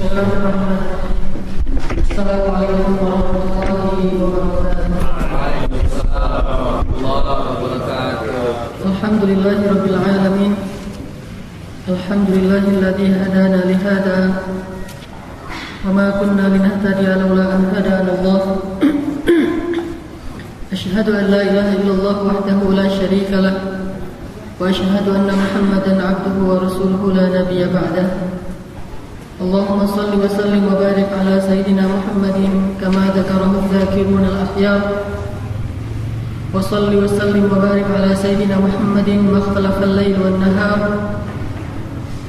Bismillahirrahmanirrahim. Assalamualaikum warahmatullahi wabarakatuh. Alhamdulillahirabbil alamin. Alhamdulillahilladzi hadana li hada wa ma kunna linahtadiya laula an hadana Allah. Asyhadu an la ilaha illallah wahdahu la syarika lah wa asyhadu anna Muhammadan 'abduhu wa rasuluhu la nabiyya ba'dahu. Allahumma salli wa sallim wa barik ala sayyidina Muhammadin kama dzakarahu dzakiruna al-akhyar. Wa salli wa sallim wa barik ala sayyidina Muhammadin ma ikhtalafa al-lail wan nahar.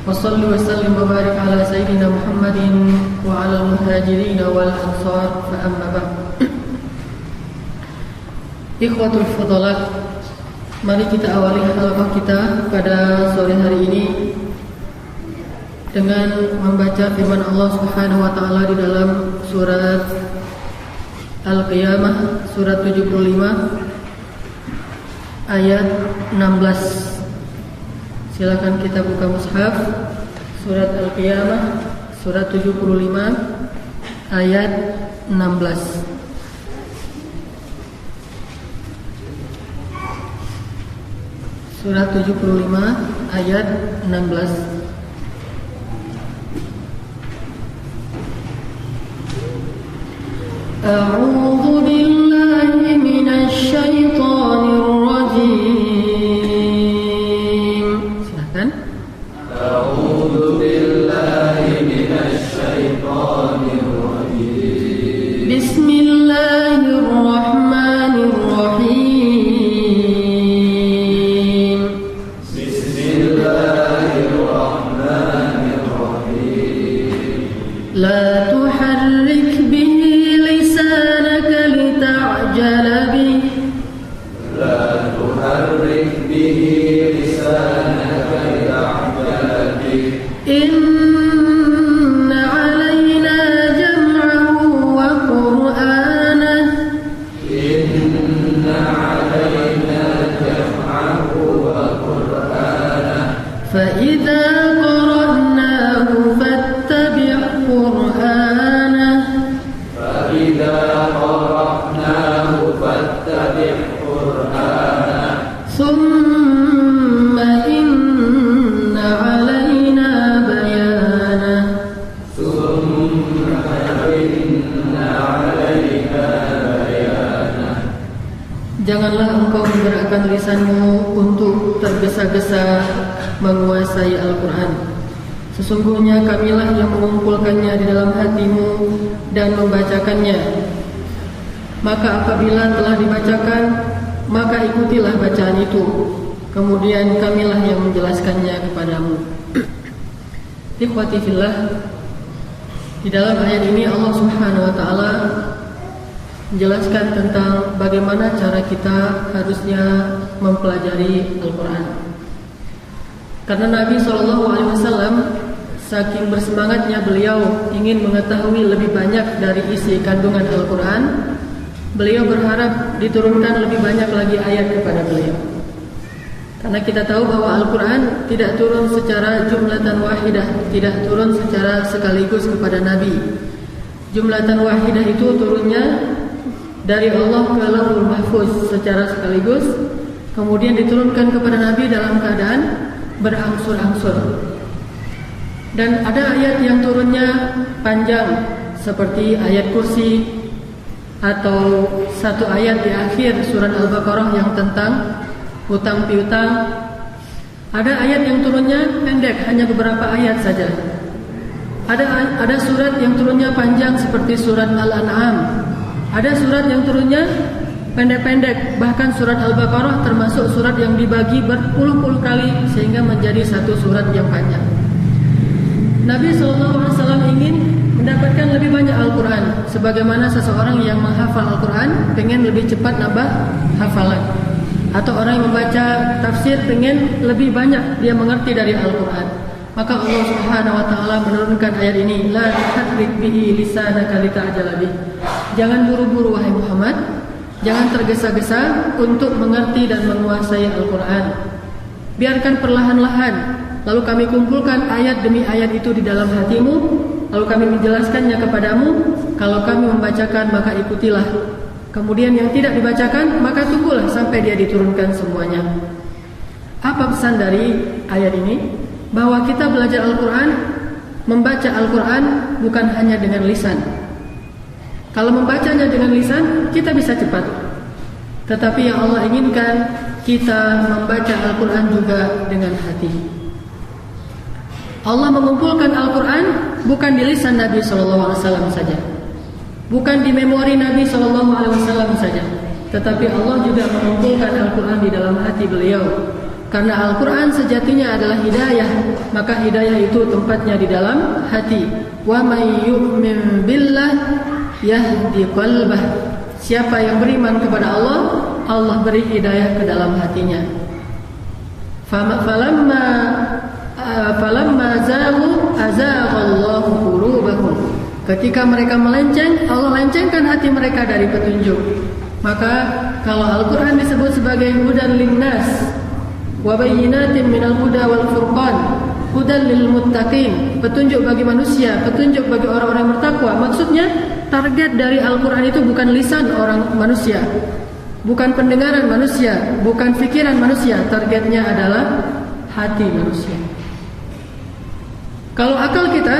Wa salli wa sallim wa barik ala sayyidina Muhammadin wa ala al-muhajirin wal ansar. Fa amma ba'd. Ikhwatul fadalah, mari kita awali halaqah kita pada sore hari ini dengan membaca firman Allah Subhanahu wa taala di dalam surat Al-Qiyamah surat 75 ayat 16. Silakan kita buka mushaf surat Al-Qiyamah surat 75 ayat 16. Surat 75 ayat 16. A'udzu billahi minasy syaithanir rajim. Silakan. A'udzu billahi minasy syaithanir rajim. Bismillahirrahmanirrahim. Bismillahirrahmanirrahim. La tuharrik bihi Inna alaina jam'ahu wa Qur'anah. Inna alaina jam'ahu wa Qur'anah. Fa idza qara'nahu fattabi' Qur'anah. Fa idza qara'nahu fattabi' Qur'anah. Thumma inna alaina Janganlah engkau menggerakkan lisanmu untuk tergesa-gesa menguasai Al-Quran. Sesungguhnya kamilah yang mengumpulkannya di dalam hatimu dan membacakannya. Maka apabila telah dibacakan, maka ikutilah bacaan itu. Kemudian kamilah yang menjelaskannya kepadamu. Ikhwati fillah, di dalam ayat ini Allah Subhanahu wa taala menjelaskan tentang bagaimana cara kita harusnya mempelajari Al-Quran. Karena Nabi SAW saking bersemangatnya beliau ingin mengetahui lebih banyak dari isi kandungan Al-Quran, beliau berharap diturunkan lebih banyak lagi ayat kepada beliau. Karena kita tahu bahwa Al-Quran tidak turun secara jumlatan wahidah, tidak turun secara sekaligus kepada Nabi. Jumlatan wahidah itu turunnya dari Allah ke Lauhul Mahfuz secara sekaligus, kemudian diturunkan kepada Nabi dalam keadaan berangsur-angsur. Dan ada ayat yang turunnya panjang seperti ayat kursi, atau satu ayat di akhir surat Al-Baqarah yang tentang hutang piutang. Ada ayat yang turunnya pendek, hanya beberapa ayat saja. Ada surat yang turunnya panjang seperti surat Al-An'am. Ada surat yang turunnya pendek-pendek, bahkan surat Al-Baqarah termasuk surat yang dibagi berpuluh-puluh kali sehingga menjadi satu surat yang panjang. Nabi SAW ingin mendapatkan lebih banyak Al-Quran. Sebagaimana seseorang yang menghafal Al-Quran pengen lebih cepat nambah hafalan, atau orang yang membaca tafsir pengen lebih banyak dia mengerti dari Al-Quran. Maka Allah Subhanahu wa taala menurunkan ayat ini, la tuharrik bihi lisanaka lita'jala bih. Jangan buru-buru wahai Muhammad, jangan tergesa-gesa untuk mengerti dan menguasai Al-Quran. Biarkan perlahan-lahan, lalu kami kumpulkan ayat demi ayat itu di dalam hatimu, lalu kami menjelaskannya kepadamu. Kalau kami membacakan maka ikutilah. Kemudian yang tidak dibacakan maka tunggulah sampai dia diturunkan semuanya. Apa pesan dari ayat ini? Bahwa kita belajar Al-Quran, membaca Al-Quran bukan hanya dengan lisan. Kalau membacanya dengan lisan kita bisa cepat. Tetapi yang Allah inginkan kita membaca Al-Quran juga dengan hati. Allah mengumpulkan Al-Quran bukan di lisan Nabi SAW saja, bukan di memori Nabi SAW saja, tetapi Allah juga mengumpulkan Al-Quran di dalam hati beliau. Karena Al-Quran sejatinya adalah hidayah, maka hidayah itu tempatnya di dalam hati. Wa may yu'min billah yahdi qalbah. Siapa yang beriman kepada Allah, Allah beri hidayah ke dalam hatinya. Falamma zaghu azaghallahu qulubahum. Ketika mereka melenceng, Allah lencengkan hati mereka dari petunjuk. Maka kalau Al-Quran disebut sebagai hudan linnas wa bayyinatin minal huda wal furqan, hudan lil muttaqin, petunjuk bagi manusia, petunjuk bagi orang-orang yang bertakwa. Maksudnya target dari Al-Quran itu bukan lisan orang manusia, bukan pendengaran manusia, bukan pikiran manusia. Targetnya adalah hati manusia. Kalau akal kita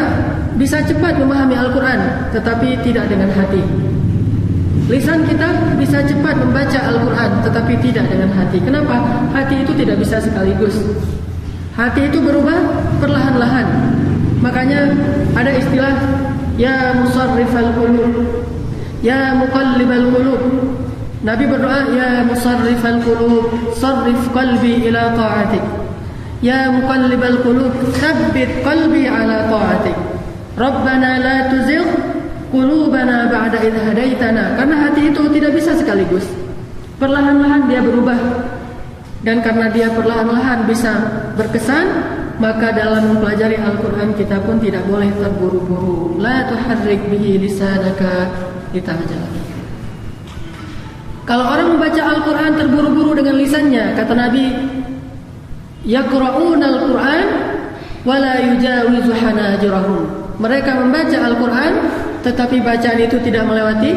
bisa cepat memahami Al-Quran, tetapi tidak dengan hati. Lisan kita bisa cepat membaca Al-Quran, tetapi tidak dengan hati. Kenapa? Hati itu tidak bisa sekaligus. Hati itu berubah perlahan-lahan. Makanya ada istilah ya musarrifal qulub, ya muqallibal qulub. Nabi berdoa, ya musarrifal qulub, sarrif qalbi ila ta'atik. Ya muqallibal qulub, tsabbit qalbi ala ta'atik. Rabbana la tuzigh qulubana ba'da idh hadaitana. Karena hati itu tidak bisa sekaligus. Perlahan-lahan dia berubah. Dan karena dia perlahan-lahan bisa berkesan, maka dalam mempelajari Al-Quran kita pun tidak boleh terburu-buru. La tuharrik bihi lisanaka lita'jala. Kalau orang membaca Al-Quran terburu-buru dengan lisannya, kata Nabi, yaqra'una al-Quran wa la yujawizu hanajirahum. Mereka membaca Al-Quran tetapi bacaan itu tidak melewati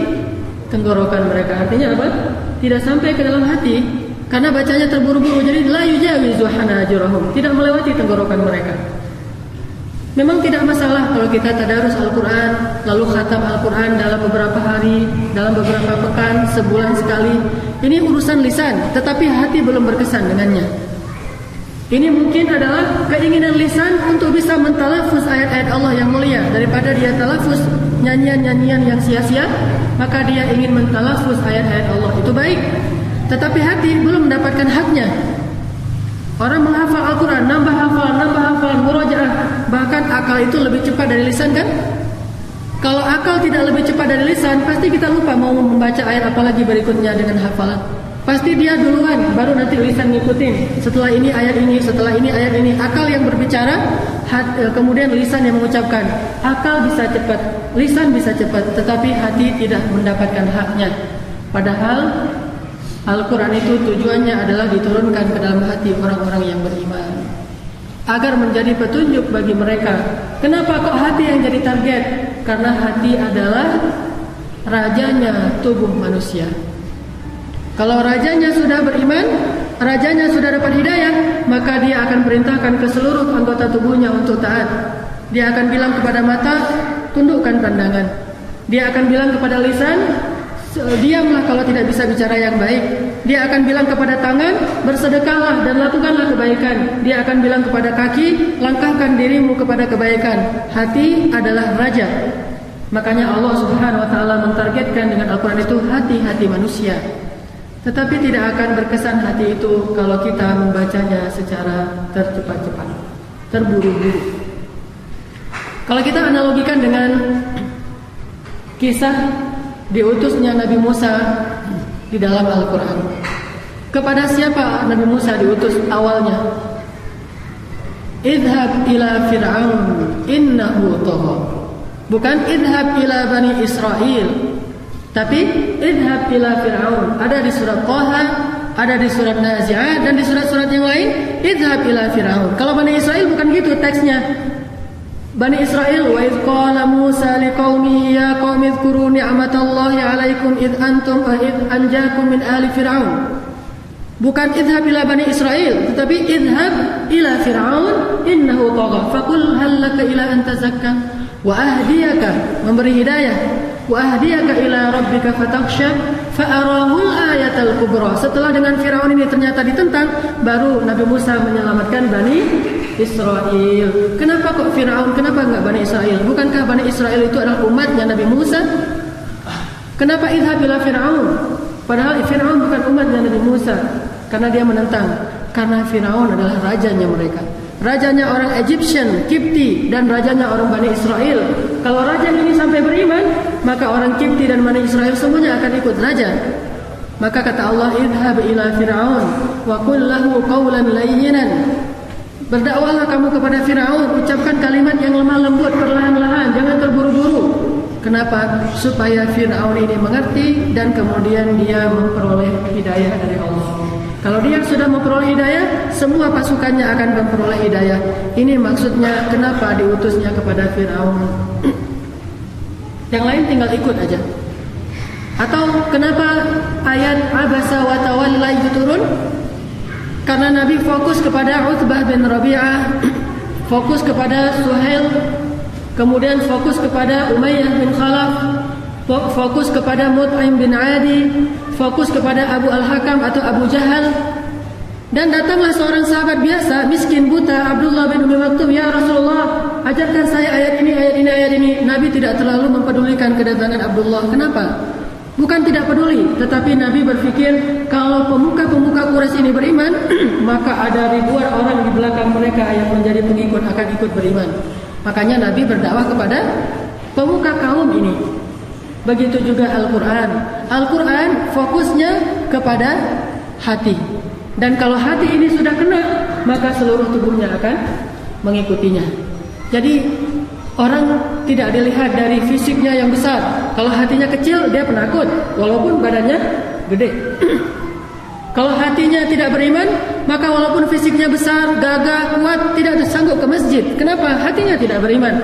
tenggorokan mereka. Artinya apa? Tidak sampai ke dalam hati. Karena bacanya terburu-buru, jadi la yujawizu hanajirahum, tidak melewati tenggorokan mereka. Memang tidak masalah kalau kita tadarus Al-Quran, lalu khatam Al-Quran dalam beberapa hari, dalam beberapa pekan, sebulan sekali. Ini urusan lisan, tetapi hati belum berkesan dengannya. Ini mungkin adalah keinginan lisan untuk bisa mentalafuz ayat-ayat Allah yang mulia. Daripada dia talafuz nyanyian-nyanyian yang sia-sia, maka dia ingin mentalafuz ayat-ayat Allah. Itu baik. Tetapi hati belum mendapatkan haknya. Orang menghafal Al-Quran, nambah hafalan, murojaah. Bahkan akal itu lebih cepat dari lisan, kan? Kalau akal tidak lebih cepat dari lisan, pasti kita lupa mau membaca ayat apalagi berikutnya dengan hafalan. Pasti dia duluan, baru nanti lisan ngikutin. Setelah ini ayat ini, setelah ini ayat ini. Akal yang berbicara, kemudian lisan yang mengucapkan. Akal bisa cepat, lisan bisa cepat, tetapi hati tidak mendapatkan haknya. Padahal Al-Quran itu tujuannya adalah diturunkan ke dalam hati orang-orang yang beriman, agar menjadi petunjuk bagi mereka. Kenapa kok hati yang jadi target? Karena hati adalah rajanya tubuh manusia. Kalau rajanya sudah beriman, rajanya sudah dapat hidayah, maka dia akan perintahkan ke seluruh anggota tubuhnya untuk taat. Dia akan bilang kepada mata, tundukkan pandangan. Dia akan bilang kepada lisan, diamlah kalau tidak bisa bicara yang baik. Dia akan bilang kepada tangan, bersedekahlah dan lakukanlah kebaikan. Dia akan bilang kepada kaki, langkahkan dirimu kepada kebaikan. Hati adalah raja. Makanya Allah Subhanahu wa taala mentargetkan dengan Al-Quran itu hati-hati manusia. Tetapi tidak akan berkesan hati itu kalau kita membacanya secara tercepat-cepat, terburu-buru. Kalau kita analogikan dengan kisah diutusnya Nabi Musa di dalam Al-Quran. Kepada siapa Nabi Musa diutus awalnya? Idhab ila Fir'aun innahu tagha. Bukan idhab ila Bani Israel, tapi idhab ila Fir'aun. Ada di surat Thaha, ada di surat Nazi'at, dan di surat-surat yang lain idhab ila Fir'aun. Kalau Bani Israel bukan gitu teksnya. Bani Israel, wa idh qala Musa liqaumihi ya qaumi dzkuru ni'matallahi 'alaikum id antum anjakum min ali fir'aun. Bukan idhab ila Bani Israel, tetapi idhab ila Fir'aun innahu tagha faqul hal laka ila an tazakka wa ahdiyaka, memberi hidayah, wa ahdiyaka ila rabbika fatakhsha fa arahul ayatal kubra. Setelah dengan Fir'aun ini ternyata ditentang, baru Nabi Musa menyelamatkan Bani Israel. Kenapa kok Fir'aun? Kenapa enggak Bani Israel? Bukankah Bani Israel itu adalah umatnya Nabi Musa? Kenapa idhab ila Fir'aun? Padahal Fir'aun bukan umatnya Nabi Musa. Karena dia menentang. Karena Fir'aun adalah rajanya mereka. Rajanya orang Egyptian, Kipti, dan rajanya orang Bani Israel. Kalau raja ini sampai beriman, maka orang Kipti dan Bani Israel semuanya akan ikut raja. Maka kata Allah, idhab ila Fir'aun wa qul lahu qawlan layyinan. Berdakwahlah kamu kepada Fir'aun, ucapkan kalimat yang lemah lembut, perlahan-lahan, jangan terburu-buru. Kenapa? Supaya Fir'aun ini mengerti dan kemudian dia memperoleh hidayah dari Allah. Kalau dia sudah memperoleh hidayah, semua pasukannya akan memperoleh hidayah. Ini maksudnya kenapa diutusnya kepada Fir'aun. Yang lain tinggal ikut aja. Atau kenapa ayat Abasa wa Tawalla itu turun? Karena Nabi fokus kepada Utbah bin Rabi'ah, fokus kepada Suhail, kemudian fokus kepada Umayyah bin Khalaf, fokus kepada Mut'im bin Adi, fokus kepada Abu Al-Hakam atau Abu Jahal. Dan datanglah seorang sahabat biasa, miskin buta, Abdullah bin Umi Maktum, ya Rasulullah, ajarkan saya ayat ini, ayat ini, ayat ini. Nabi tidak terlalu mempedulikan kedatangan Abdullah. Kenapa? Bukan tidak peduli, tetapi Nabi berpikir kalau pemuka-pemuka Quraisy ini beriman, maka ada ribuan orang di belakang mereka yang menjadi pengikut akan ikut beriman. Makanya Nabi berdakwah kepada pemuka kaum ini. Begitu juga Al-Quran. Al-Quran fokusnya kepada hati. Dan kalau hati ini sudah kena, maka seluruh tubuhnya akan mengikutinya. Jadi orang tidak dilihat dari fisiknya yang besar. Kalau hatinya kecil, dia penakut, walaupun badannya gede. Kalau hatinya tidak beriman, maka walaupun fisiknya besar, gagah, kuat, tidak sanggup ke masjid. Kenapa? Hatinya tidak beriman,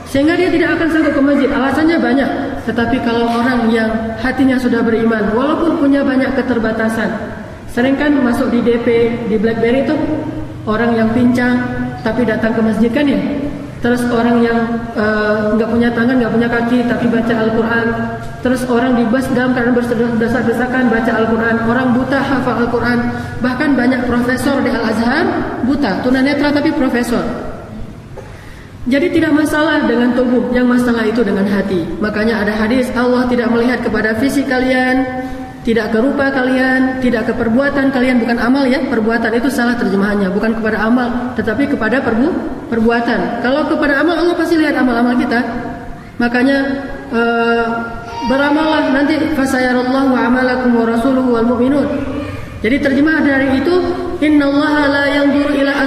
sehingga dia tidak akan sanggup ke masjid. Alasannya banyak. Tetapi kalau orang yang hatinya sudah beriman, walaupun punya banyak keterbatasan, sering kan masuk di DP, di BlackBerry itu orang yang pincang tapi datang ke masjid kan ya. Terus orang yang nggak punya tangan, nggak punya kaki tapi baca Al-Quran. Terus orang di bus dalam keadaan berdesak-desakan baca Al-Quran. Orang buta hafal Al-Quran. Bahkan banyak profesor di Al-Azhar buta, tunanetra tapi profesor. Jadi tidak masalah dengan tubuh, yang masalah itu dengan hati. Makanya ada hadis, Allah tidak melihat kepada fisik kalian, tidak ke rupa kalian, tidak ke perbuatan kalian. Bukan amal ya, perbuatan itu salah terjemahannya. Bukan kepada amal, tetapi kepada perbuatan. Kalau kepada amal, Allah pasti lihat amal-amal kita. Makanya beramallah nanti fasayarallahu amalakum wa rasuluhu wal mu'minun. Jadi terjemah dari itu, innallaha la yanzuru ila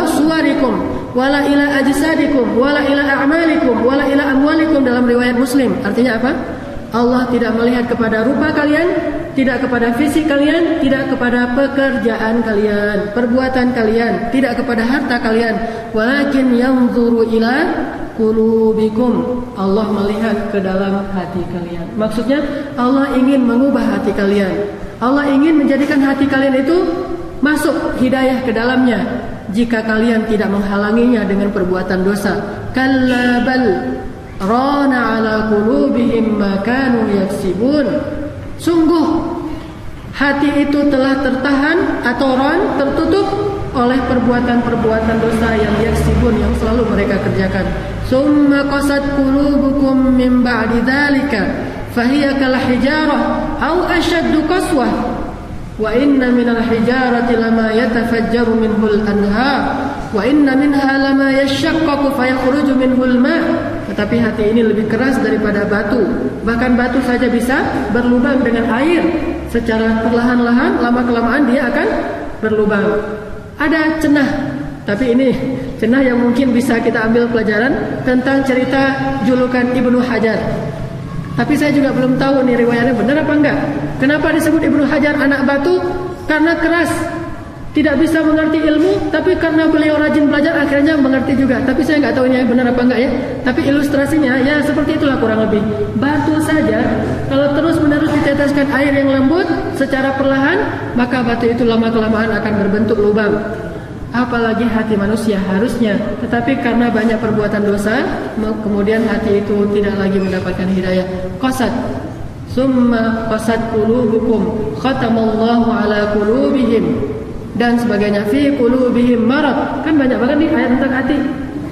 suwarikum wala ila ajsadikum wala ila a'malikum wala ila amwalikum, dalam riwayat Muslim. Artinya apa? Allah tidak melihat kepada rupa kalian, tidak kepada fisik kalian, tidak kepada pekerjaan kalian, perbuatan kalian, tidak kepada harta kalian. Walakin yanzuru ila qulubikum. Allah melihat ke dalam hati kalian. Maksudnya Allah ingin mengubah hati kalian. Allah ingin menjadikan hati kalian itu masuk hidayah ke dalamnya. Jika kalian tidak menghalanginya dengan perbuatan dosa. Kalla bal rana ala qulubihim ma kanu yaksibun. Sungguh hati itu telah tertahan atau tertutup oleh perbuatan-perbuatan dosa yang yaksibun, yang selalu mereka kerjakan. Summa qasat qulubukum min ba'di dzalika fahiya kal hijarah aw ashaddu qaswah. Wa inna minal hijarati lama yatafajjaru minhul anhar wa inna minha lama yashaqqaqu fayakhruju minhul ma'. Tetapi hati ini lebih keras daripada batu. Bahkan batu saja bisa berlubang dengan air. Secara perlahan-lahan, lama-kelamaan dia akan berlubang. Ada cenah, tapi ini cenah yang mungkin bisa kita ambil pelajaran tentang cerita julukan Ibnu Hajar. Tapi saya juga belum tahu nih riwayatnya benar apa enggak. Kenapa disebut Ibnu Hajar anak batu? Karena keras. tidak bisa mengerti ilmu, tapi karena beliau rajin belajar akhirnya mengerti juga. Tapi saya nggak tahu ini benar apa enggak ya. Tapi ilustrasinya ya seperti itulah kurang lebih. Batu saja kalau terus-menerus diteteskan air yang lembut secara perlahan, maka batu itu lama-kelamaan akan berbentuk lubang. Apalagi hati manusia harusnya. Tetapi karena banyak perbuatan dosa, kemudian hati itu tidak lagi mendapatkan hidayah. Qasat summa qasat qulubukum khatamallahu ala qulubihim dan sebagainya, fi qulubihim marad. Kan banyak banget nih ayat tentang hati,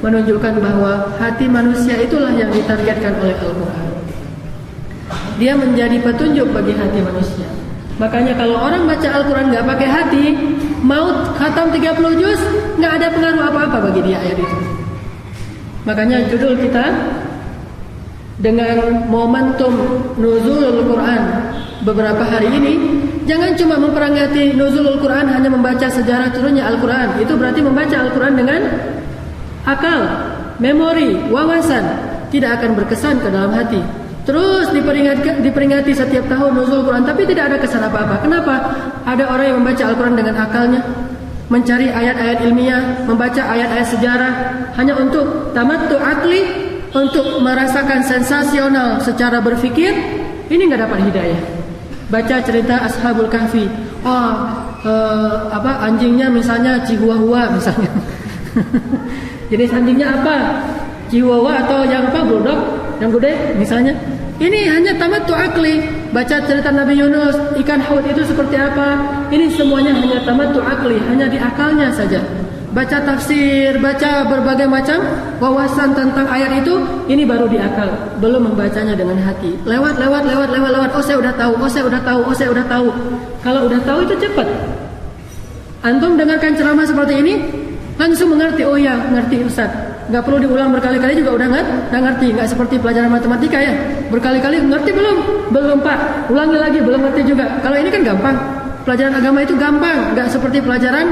menunjukkan bahwa hati manusia itulah yang ditargetkan oleh Al-Quran. Dia menjadi petunjuk bagi hati manusia. Makanya kalau orang baca Al-Quran gak pakai hati, mau khatam 30 juz gak ada pengaruh apa-apa bagi dia ayat itu. Makanya judul kita dengan momentum nuzulul Quran beberapa hari ini, jangan cuma memperingati nuzulul Quran hanya membaca sejarah turunnya Al-Quran. Itu berarti membaca Al-Quran dengan akal, memori, wawasan, tidak akan berkesan ke dalam hati. Terus diperingati setiap tahun nuzul Quran, tapi tidak ada kesan apa-apa. Kenapa? Ada orang yang membaca Al-Quran dengan akalnya, mencari ayat-ayat ilmiah, membaca ayat-ayat sejarah hanya untuk tamattu akli, untuk merasakan sensasional secara berfikir. Ini nggak dapat hidayah. Baca cerita Ashabul Kahfi, anjingnya misalnya Chihuahua misalnya. Jenis anjingnya apa? Chihuahua atau yang apa? Bulldog, yang gede misalnya. Ini hanya tamattu akli. Baca cerita Nabi Yunus, ikan haud itu seperti apa? Ini semuanya hanya tamattu akli, hanya di akalnya saja. Baca tafsir, baca berbagai macam wawasan tentang ayat itu, ini baru di akal, belum membacanya dengan hati. Lewat. Oh saya udah tahu. Kalau udah tahu itu cepat. Antum dengarkan ceramah seperti ini, langsung mengerti. Oh ya, ngerti Ustaz. Gak perlu diulang berkali-kali juga udah ngerti. Gak seperti pelajaran matematika ya, berkali-kali ngerti belum Pak, ulangi lagi belum ngerti juga. Kalau ini kan gampang. Pelajaran agama itu gampang, gak seperti pelajaran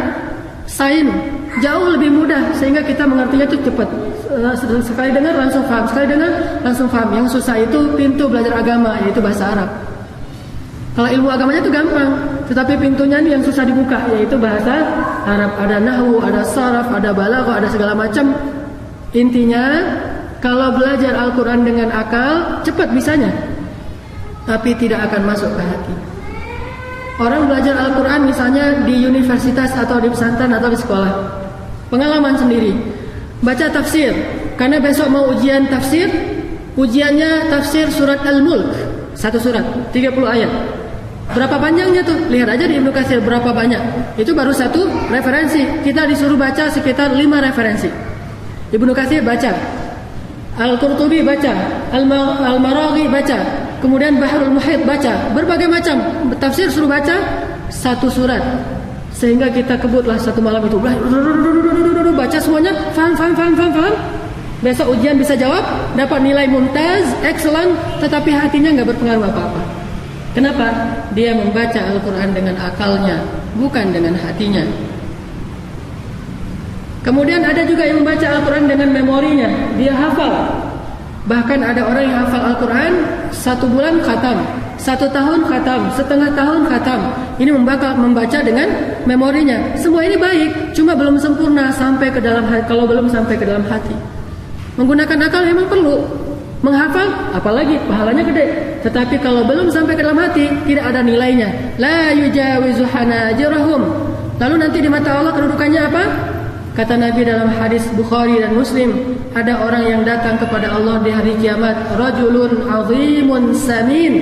sains, jauh lebih mudah sehingga kita mengertinya itu cepat. Sekali dengar langsung paham. Yang susah itu pintu belajar agama, yaitu bahasa Arab. Kalau ilmu agamanya itu gampang, tetapi pintunya ini yang susah dibuka, yaitu bahasa Arab. Ada nahwu, ada saraf, ada balaghah, ada segala macam. Intinya kalau belajar Al-Quran dengan akal cepat bisanya, tapi tidak akan masuk ke hati. Orang belajar Al-Quran misalnya di universitas atau di pesantren atau di sekolah, pengalaman sendiri, baca tafsir. Karena besok mau ujian tafsir, ujiannya tafsir surat Al-Mulk, satu surat 30 ayat. Berapa panjangnya tuh? Lihat aja di Ibnu Katsir berapa banyak. Itu baru satu referensi. Kita disuruh baca sekitar 5 referensi. Ibnu Katsir baca, Al-Qurtubi baca, Al-Maraghi baca, kemudian Bahrul Muhit baca, berbagai macam tafsir suruh baca satu surat. Sehingga kita kebutlah satu malam itu baca semuanya, faham. Besok ujian bisa jawab, dapat nilai mumtaz, excellent, tetapi hatinya enggak berpengaruh apa-apa. Kenapa? Dia membaca Al-Quran dengan akalnya, bukan dengan hatinya. Kemudian ada juga yang membaca Al-Quran dengan memorinya, dia hafal. Bahkan ada orang yang hafal Al-Quran 1 bulan khatam, 1 tahun khatam, setengah tahun khatam. Ini membaca dengan memorinya. Semua ini baik, cuma belum sempurna sampai ke dalam hati. Kalau belum sampai ke dalam hati, menggunakan akal memang perlu. Menghafal, apalagi pahalanya gede. Tetapi kalau belum sampai ke dalam hati, tidak ada nilainya. La yujawizu hanajirahum. Lalu nanti di mata Allah kedudukannya apa? Kata Nabi dalam hadis Bukhari dan Muslim, ada orang yang datang kepada Allah di hari kiamat, rajulun azimun samin,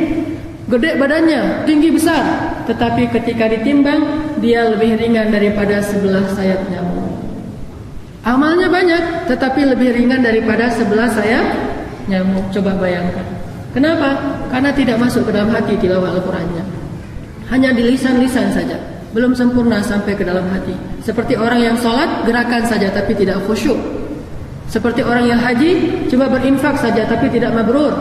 gede badannya, tinggi besar, tetapi ketika ditimbang dia lebih ringan daripada 11 sayap nyamuk. Amalnya banyak, tetapi lebih ringan daripada 11 sayap nyamuk. Coba bayangkan. Kenapa? Karena tidak masuk ke dalam hati tilawah Al-Qurannya. Hanya di lisan-lisan saja, belum sempurna sampai ke dalam hati. Seperti orang yang sholat, gerakan saja tapi tidak khusyuk. Seperti orang yang haji, cuma berinfak saja tapi tidak mabrur.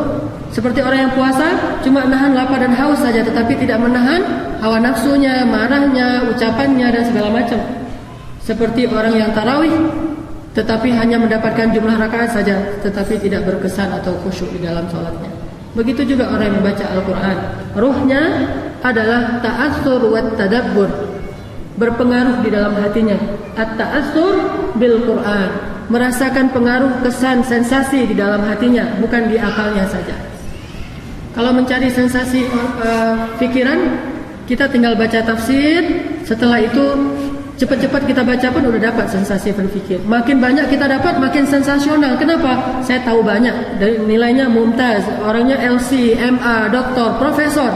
Seperti orang yang puasa, cuma menahan lapar dan haus saja tetapi tidak menahan hawa nafsunya, marahnya, ucapannya dan segala macam. Seperti orang yang tarawih, tetapi hanya mendapatkan jumlah rakaat saja tetapi tidak berkesan atau khusyuk di dalam sholatnya. Begitu juga orang yang membaca Al-Quran, ruhnya adalah ta'atsur wa tadabbur. berpengaruh di dalam hatinya. At-ta'assur bil Quran, merasakan pengaruh kesan sensasi di dalam hatinya, bukan di akalnya saja. Kalau mencari sensasi pikiran, kita tinggal baca tafsir. Setelah itu cepat-cepat kita baca pun udah dapat sensasi berpikir. Makin banyak kita dapat, makin sensasional. Kenapa? Saya tahu banyak, dari nilainya mumtaz, orangnya LC, MA, doktor, profesor.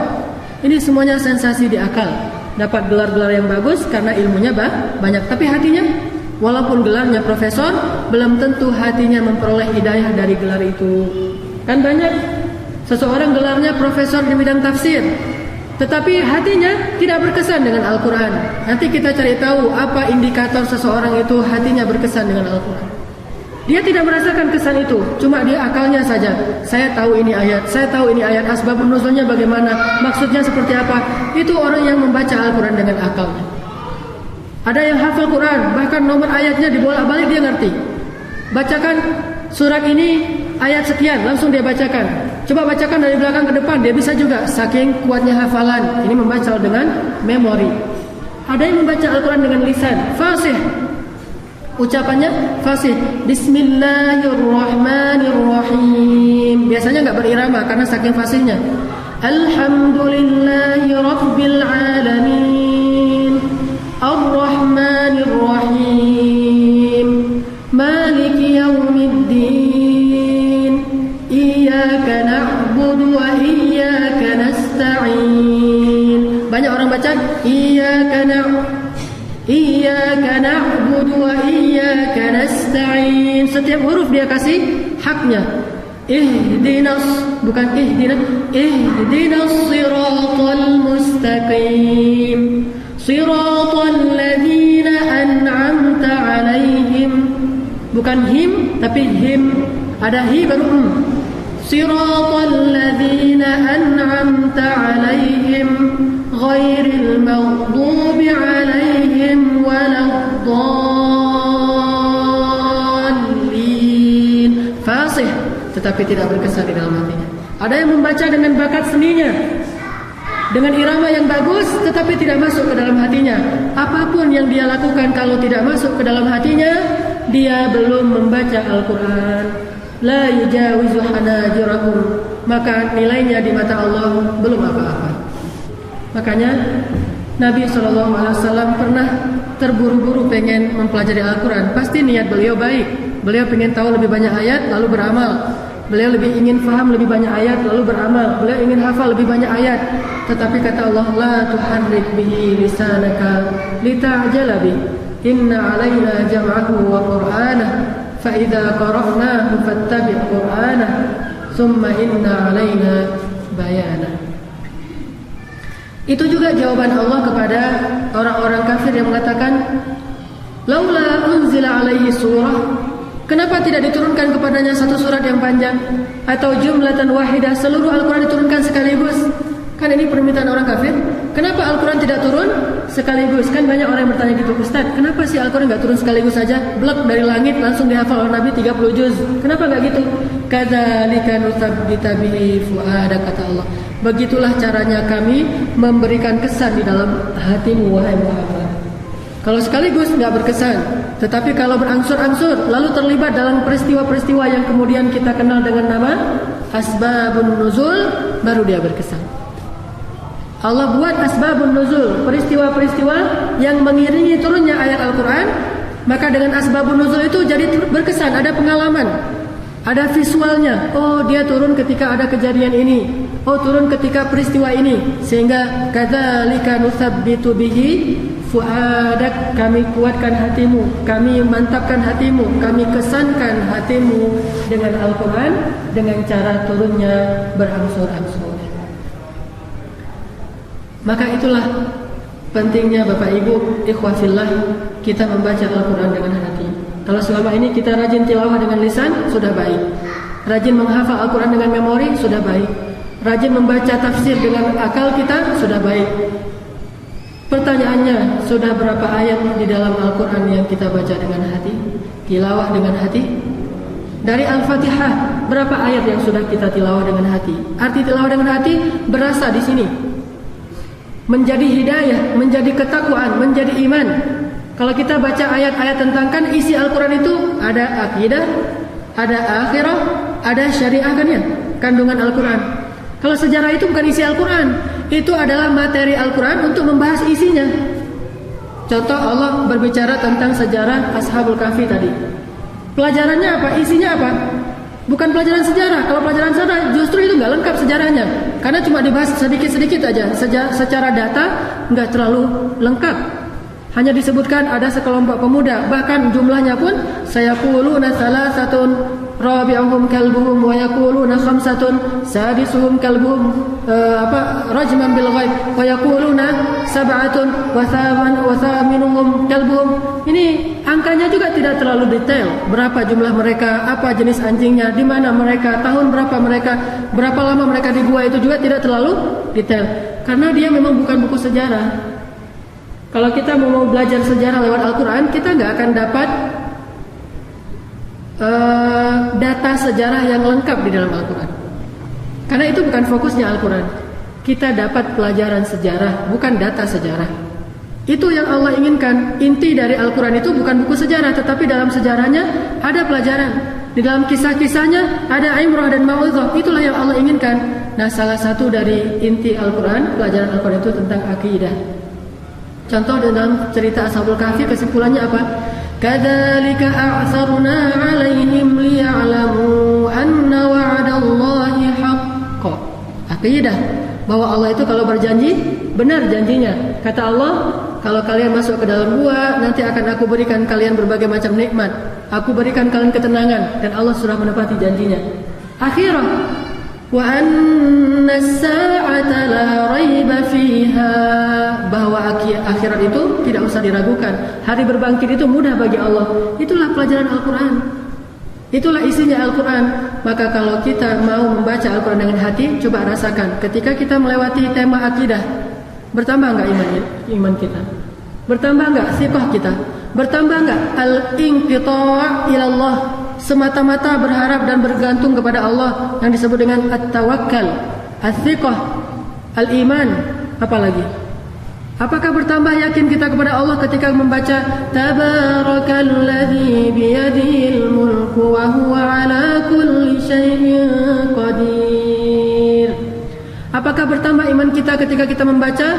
Ini semuanya sensasi di akal. Dapat gelar-gelar yang bagus karena ilmunya banyak. Tapi hatinya, walaupun gelarnya profesor, belum tentu hatinya memperoleh hidayah dari gelar itu. Kan banyak seseorang gelarnya profesor di bidang tafsir, tetapi hatinya tidak berkesan dengan Al-Quran. Nanti kita cari tahu apa indikator seseorang itu hatinya berkesan dengan Al-Quran. Dia tidak merasakan kesan itu, cuma dia akalnya saja. Saya tahu ini ayat, saya tahu ini ayat, asbabun nuzulnya bagaimana, maksudnya seperti apa. Itu orang yang membaca Al-Quran dengan akalnya. Ada yang hafal Quran, bahkan nomor ayatnya dibolak-balik dia ngerti. Bacakan surat ini ayat sekian, langsung dia bacakan. Coba bacakan dari belakang ke depan, dia bisa juga, saking kuatnya hafalan. Ini membaca dengan memori. Ada yang membaca Al-Quran dengan lisan, fasih, ucapannya fasih. Bismillahirrahmanirrahim. Biasanya nggak berirama karena saking fasihnya. Alhamdulillahi Rabbil Alamin, Ar-Rahmanir-Rahim, Maliki Yawmiddin, Iyyaka na'budu wa iyyaka nasta'in. Banyak orang baca Iyyaka na'budu wa iyyaka nasta'in. Setiap huruf dia kasih haknya. Ihdinas, bukan ihdinas siratal mustaqim, siratal ladzina an'amta 'alaihim. Bukan him, tapi him. Ada hi baru siratal ladzina an'amta 'alaihim ghairil maghdubi 'alaihim waladdallin. Fasih, tetapi tidak berkesan di dalam hatinya. Ada yang membaca dengan bakat seninya, dengan irama yang bagus, tetapi tidak masuk ke dalam hatinya. Apapun yang dia lakukan kalau tidak masuk ke dalam hatinya, dia belum membaca Al-Quran. La yujawizu hanajirahum, maka nilainya di mata Allah belum apa-apa. Makanya Nabi SAW pernah terburu-buru pengen mempelajari Al-Quran. Pasti niat beliau baik. Beliau pengen tahu lebih banyak ayat lalu beramal. Beliau lebih ingin faham lebih banyak ayat lalu beramal. Beliau ingin hafal lebih banyak ayat. Tetapi kata Allah, la tuharrik bihi lisanaka lita'jala bih, inna alaina jam'ahu wa qur'anah, فَإِذَا قَرَأْنَاهُ فَاتَّبِعْ قُرْآنَهُ ثُمَّ إِنَّ عَلَيْنَا بَيَانَهُ. Itu juga jawaban Allah kepada orang-orang kafir yang mengatakan, laula unzila alaihi surah, kenapa tidak diturunkan kepadanya satu surat yang panjang, atau jumlatan wahidah, seluruh Al-Quran diturunkan sekaligus. Kan ini permintaan orang kafir. Kenapa Al-Quran tidak turun sekaligus? Kan banyak orang yang bertanya gitu, Ustaz, kenapa sih Al-Quran gak turun sekaligus saja? Blek dari langit langsung dihafal oleh Nabi 30 juz. Kenapa gak gitu? Kadzalika nutsabbita bihi fu'adak, kata Allah. Begitulah caranya kami memberikan kesan di dalam hatimu, wahai Muhammad. Kalau sekaligus gak berkesan, tetapi kalau berangsur-angsur lalu terlibat dalam peristiwa-peristiwa yang kemudian kita kenal dengan nama asbabun nuzul, baru dia berkesan. Allah buat asbabun nuzul, peristiwa-peristiwa yang mengiringi turunnya ayat Al-Quran. Maka dengan asbabun nuzul itu jadi berkesan, ada pengalaman, ada visualnya. Oh, dia turun ketika ada kejadian ini, oh turun ketika peristiwa ini. Sehingga kadzalika nusabbitu bihi fuadak, kami kuatkan hatimu, kami mantapkan hatimu, kami kesankan hatimu dengan Al-Quran, dengan cara turunnya berangsur-angsur. Maka itulah pentingnya Bapak Ibu ikhwah fillah, kita membaca Al-Quran dengan hati. Kalau selama ini kita rajin tilawah dengan lisan, sudah baik. Rajin menghafal Al-Quran dengan memori, sudah baik. Rajin membaca tafsir dengan akal kita, sudah baik. Pertanyaannya, sudah berapa ayat di dalam Al-Quran yang kita baca dengan hati, tilawah dengan hati? Dari Al-Fatihah, berapa ayat yang sudah kita tilawah dengan hati? Arti tilawah dengan hati berasa di sini. menjadi hidayah, menjadi ketakwaan, menjadi iman. Kalau kita baca ayat-ayat tentang kan isi Al-Quran itu ada akidah, ada akhirah, ada syariah kan ya, kandungan Al-Quran. Kalau sejarah itu bukan isi Al-Quran, itu adalah materi Al-Quran untuk membahas isinya. Contoh Allah berbicara tentang sejarah Ashabul Kahfi tadi. Pelajarannya apa? Isinya apa? Bukan pelajaran sejarah. Kalau pelajaran sejarah justru itu nggak lengkap sejarahnya, karena cuma dibahas sedikit-sedikit aja. Secara data nggak terlalu lengkap. Hanya disebutkan ada sekelompok pemuda, bahkan jumlahnya pun sayaquluna salasatun rabi'uhum kalbuhum wa yaquluna khamsatun sadisuhum kalbuhum rajman bil ghaib wa yaquluna sab'atun wa thaminuhum kalbuhum. Ini angkanya juga tidak terlalu detail. Berapa jumlah mereka, apa jenis anjingnya, di mana mereka, tahun berapa mereka, berapa lama mereka di gua, itu juga tidak terlalu detail. Karena dia memang bukan buku sejarah. Kalau kita mau belajar sejarah lewat Al-Quran, kita nggak akan dapat data sejarah yang lengkap di dalam Al-Quran. Karena itu bukan fokusnya Al-Quran. Kita dapat pelajaran sejarah, bukan data sejarah. Itu yang Allah inginkan. Inti dari Al-Quran itu bukan buku sejarah, tetapi dalam sejarahnya ada pelajaran. Di dalam kisah-kisahnya ada ibrah dan mau'izah. Itulah yang Allah inginkan. Nah, salah satu dari inti Al-Quran, pelajaran Al-Quran itu tentang akidah. Contoh dalam cerita Ashabul Kahfi, kesimpulannya apa? Kadzalika a'tsarna 'alaihim liya'lamu anna wa'dallahi haqq. Akidah bahwa Allah itu kalau berjanji benar janjinya. Kata Allah, kalau kalian masuk ke dalam gua, nanti akan aku berikan kalian berbagai macam nikmat. Aku berikan kalian ketenangan, dan Allah sudah menepati janjinya. Akhirah wa anna as-sa'ata la raiba fiha, bahwa akhirat itu tidak usah diragukan. Hari berbangkit itu mudah bagi Allah. Itulah pelajaran Al-Quran. Itulah isinya Al-Quran. Maka kalau kita mau membaca Al-Quran dengan hati, coba rasakan. Ketika kita melewati tema akidah, bertambah enggak iman kita? Bertambah enggak thiqah kita? Bertambah enggak al-inqita' ila Allah? Semata-mata berharap dan bergantung kepada Allah, yang disebut dengan at-tawakkal, at-thiqah, al-iman. Apalagi? Apakah bertambah yakin kita kepada Allah ketika membaca Tabarakalladzi biyadihil mulku wa huwa ala kulli syai'in qadir? Apakah bertambah iman kita ketika kita membaca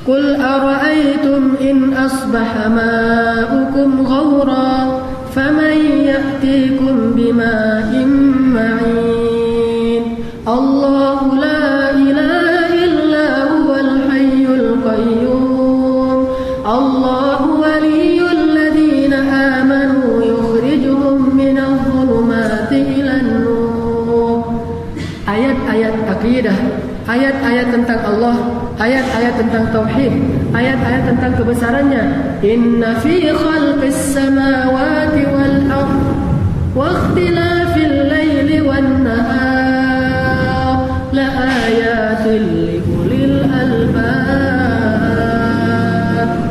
Qul ara'aytum in asbaha ma'ukum ghawra faman ya'tikum bima'in ma'in? Allahu la ilaha illa huwal hayyul qayyum. Allahu waliyyul ladzina amanu yukhrijuhum minadh dhulumati ilan nur. Ayat-ayat akidah, ayat-ayat tentang Allah, ayat-ayat tentang tauhid, ayat-ayat tentang kebesarannya. Inna fi khalqis samawati wal ardh wa ikhtilafil laili wan nahar la ayatin li ulil albab.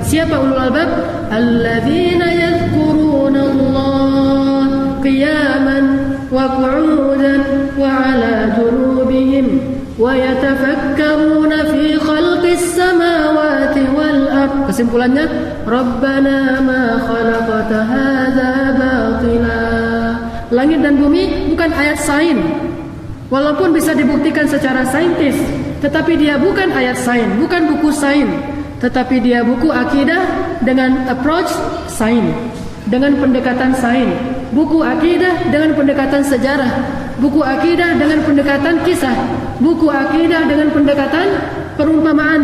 Siapa ulul albab? Alladzina yadhkuruna Allah qiyaman wa qu'udan wa 'ala junubihim wa yatafakkaruna fi khalqis samawati wal ardh. Kesimpulannya, Rabbana ma khalaqta hadza batila. Langit dan bumi bukan ayat sains, walaupun bisa dibuktikan secara saintis, tetapi dia bukan ayat sains, bukan buku sains, tetapi dia buku akidah dengan approach sains, dengan pendekatan sains, buku akidah dengan pendekatan sejarah, buku akidah dengan pendekatan kisah, buku akidah dengan pendekatan perumpamaan,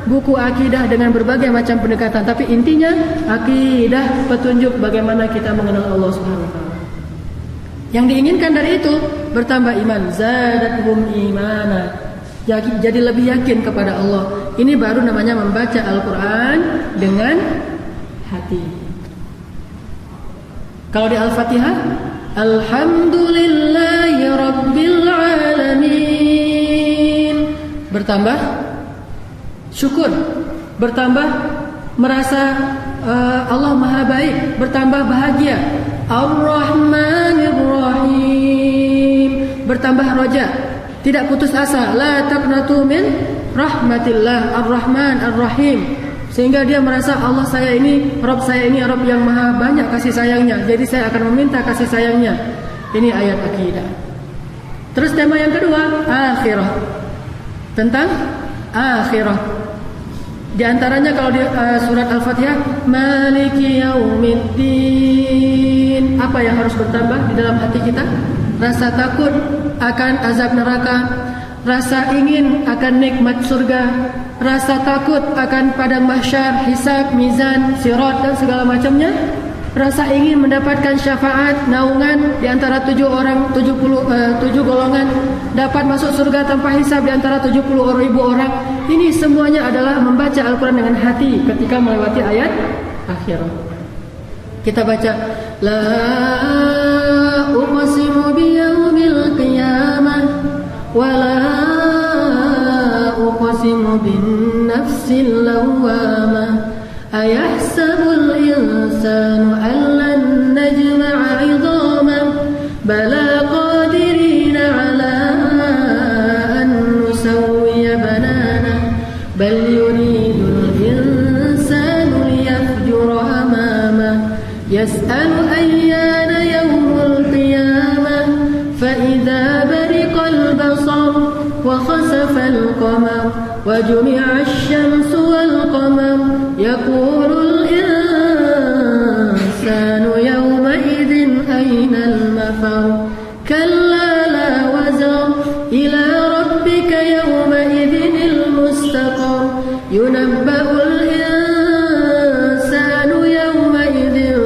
buku akidah dengan berbagai macam pendekatan. Tapi intinya akidah, petunjuk bagaimana kita mengenal Allah Subhanahu wa taala. Yang diinginkan dari itu bertambah iman, zadatuhum imana. Jadi lebih yakin kepada Allah. Ini baru namanya membaca Al-Quran dengan hati. Kalau di Al-Fatihah, Alhamdulillahi Rabbil Alamin, bertambah syukur, bertambah merasa Allah Maha Baik, bertambah bahagia. Ar-Rahmanir Rahim, bertambah roja, tidak putus asa. La taqnatu min rahmatillah, Ar-Rahman Ar-Rahim. Sehingga dia merasa Allah saya ini, Rabb saya ini Rabb yang maha banyak kasih sayangnya. Jadi saya akan meminta kasih sayangnya. Ini ayat akidah. Terus tema yang kedua, akhirah. Tentang akhirah. Di antaranya kalau di surat Al-Fatihah, Maliki Yaumiddin. Apa yang harus bertambah di dalam hati kita? Rasa takut akan azab neraka, rasa ingin akan nikmat surga, rasa takut akan padang mahsyar, hisab, mizan, sirat dan segala macamnya. Rasa ingin mendapatkan syafaat, naungan di antara 7 golongan, dapat masuk surga tanpa hisab di antara 70.000 orang. Ini semuanya adalah membaca Al-Quran dengan hati ketika melewati ayat akhirah. Kita baca, La uqsimu biyaumil qiyamah wa la uqsimu bin nafsil lawwamah. Ayahsabul insanu allan najma'a 'idhamah bala qadirina 'ala an nusawwiya banana bal yuridul insanu liyafjura amamah yas'alu ayyana yawmul qiyamah fa idza bariqal basar wa khasafal qamar wa jumi'a asy-syamsu wal qamar yaqulul insanu yawma idzin aynal mafar kalla la wazar ila rabbika yawma idzinil mustaqar yunabba'ul insanu yawma idzin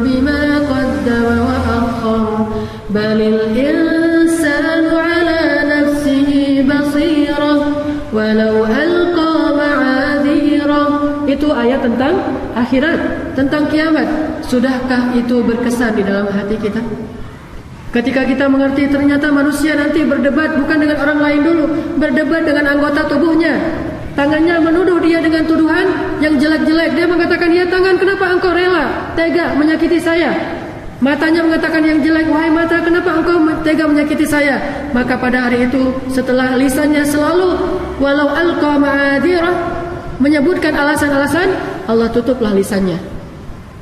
bima qaddama wa akhkhar balil insanu ala nafsihi basirah walau alqa ma'adhirah. Itu ayat tentang akhirat, tentang kiamat. Sudahkah itu berkesan di dalam hati kita? Ketika kita mengerti ternyata manusia nanti berdebat bukan dengan orang lain dulu, berdebat dengan anggota tubuhnya. Tangannya menuduh dia dengan tuduhan yang jelek-jelek. Dia mengatakan, ya tangan, kenapa engkau rela tega menyakiti saya? Matanya mengatakan yang jelek, wahai mata, kenapa engkau tega menyakiti saya? Maka pada hari itu setelah lisannya selalu walau alqa ma'adhirah menyebutkan alasan-alasan, Allah tutuplah lisannya.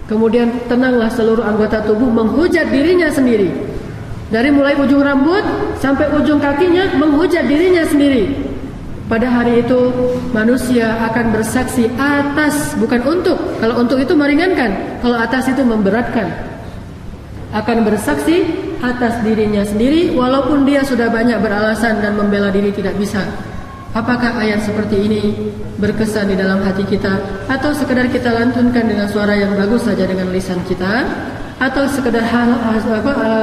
Kemudian tenanglah seluruh anggota tubuh menghujat dirinya sendiri. Dari mulai ujung rambut sampai ujung kakinya menghujat dirinya sendiri. Pada hari itu manusia akan bersaksi atas, bukan untuk. Kalau untuk itu meringankan, kalau atas itu memberatkan. Akan bersaksi atas dirinya sendiri walaupun dia sudah banyak beralasan dan membela diri tidak bisa. Apakah ayat seperti ini berkesan di dalam hati kita, atau sekedar kita lantunkan dengan suara yang bagus saja dengan lisan kita, atau sekedar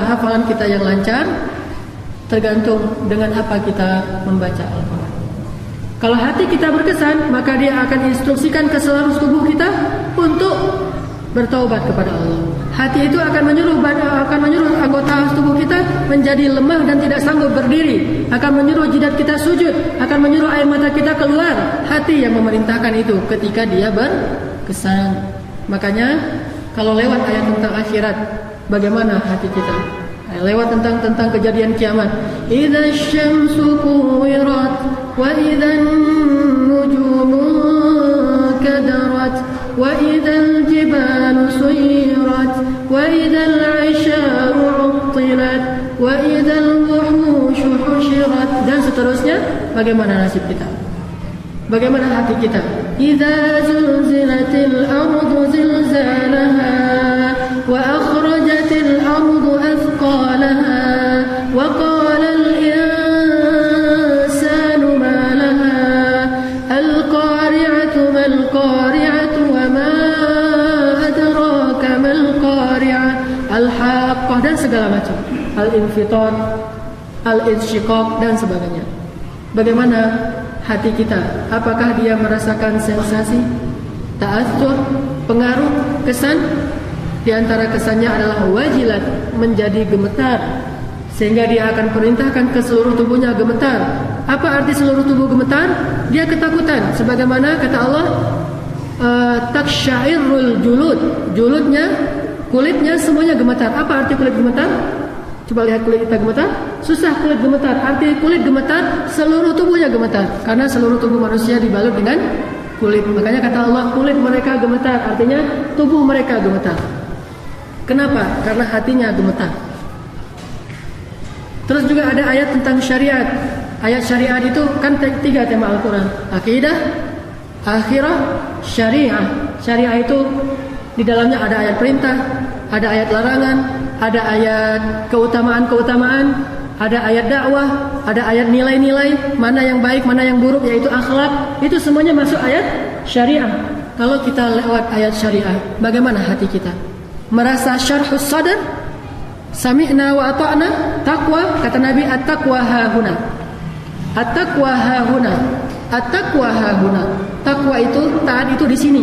hafalan kita yang lancar? Tergantung dengan apa kita membaca Al-Quran. Kalau hati kita berkesan, maka dia akan instruksikan ke seluruh tubuh kita untuk bertaubat kepada Allah. Hati itu akan menyuruh anggota tubuh kita menjadi lemah dan tidak sanggup berdiri, akan menyuruh jidat kita sujud, akan menyuruh air mata kita keluar. Hati yang memerintahkan itu ketika dia berkesan. Makanya kalau lewat ayat tentang akhirat, bagaimana hati kita? Lewat tentang kejadian kiamat. Idza syamsu kuwirat wa idzan nujumu kadarat wa idzal jibalu suyirat wa idzal 'isharu 'uttilat wa idzal wuhushu husyirat, dan seterusnya. Bagaimana nasib kita? Bagaimana hati kita? Idza zulzilatil ardu zilzalaha wa akhrajatil ardu athqalaha wa qala al insanu ma laha al-qari'atu mal qari'atu wa ma adraka mal qari'ah al-haqqah dan segala macam, al-infitar, al-insyiqaq dan sebagainya. Bagaimana hati kita? Apakah dia merasakan sensasi, ta'atsur, pengaruh, kesan? Di antara kesannya adalah wajilat, menjadi gemetar, sehingga dia akan perintahkan ke seluruh tubuhnya gemetar. Apa arti seluruh tubuh gemetar? Dia ketakutan, sebagaimana kata Allah, taksyairul julud, juludnya, kulitnya semuanya gemetar. Apa arti kulit gemetar? Coba lihat kulit kita gemetar, susah kulit gemetar. Arti kulit gemetar, seluruh tubuhnya gemetar. Karena seluruh tubuh manusia dibalut dengan kulit. Makanya kata Allah, kulit mereka gemetar. Artinya tubuh mereka gemetar. Kenapa? Karena hatinya gemetar. Terus juga ada ayat tentang syariat. Ayat syariat itu kan 3 tema Al-Quran. Akidah, akhirah, syariah. Syariah itu di dalamnya ada ayat perintah, ada ayat larangan, ada ayat keutamaan-keutamaan, ada ayat dakwah, ada ayat nilai-nilai, mana yang baik, mana yang buruk, yaitu akhlak. Itu semuanya masuk ayat syariah. Kalau kita lewat ayat syariah, bagaimana hati kita? Merasa syarhus sadar, sami'na wa ata'na, taqwa, kata Nabi, at-taqwa hahuna. At-taqwa hahuna. At-taqwa hahuna. Taqwa itu, taat itu di sini.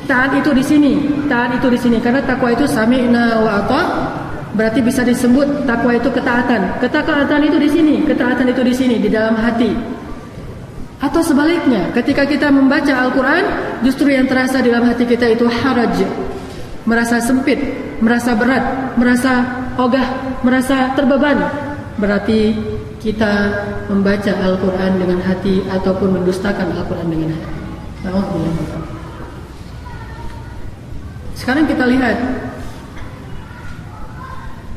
Taat itu di sini. Taat itu di sini. Karena takwa itu sami'na wa ata', berarti bisa disebut takwa itu ketaatan. Ketaatan itu di sini, ketaatan itu di sini, di dalam hati. Atau sebaliknya, ketika kita membaca Al-Quran, justru yang terasa di dalam hati kita itu haraj, merasa sempit, merasa berat, merasa ogah, merasa terbeban. Berarti kita membaca Al-Quran dengan hati ataupun mendustakan Al-Quran dengan hati. Sekarang kita lihat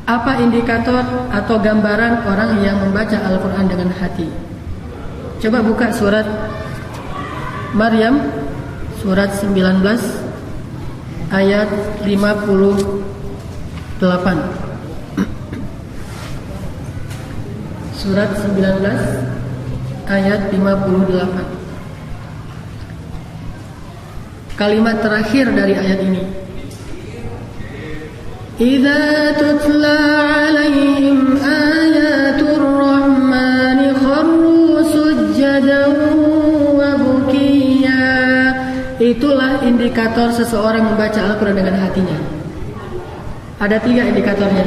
apa indikator atau gambaran orang yang membaca Al-Quran dengan hati. Coba buka surat Maryam, surat 19 ayat 58. Surat 19 ayat 58. Kalimat terakhir dari ayat ini. Idza tutla 'alaihim ayatur rahmani kharru sujjadan wa bukiya. Itulah indikator seseorang membaca Al-Quran dengan hatinya. Ada 3 indikatornya.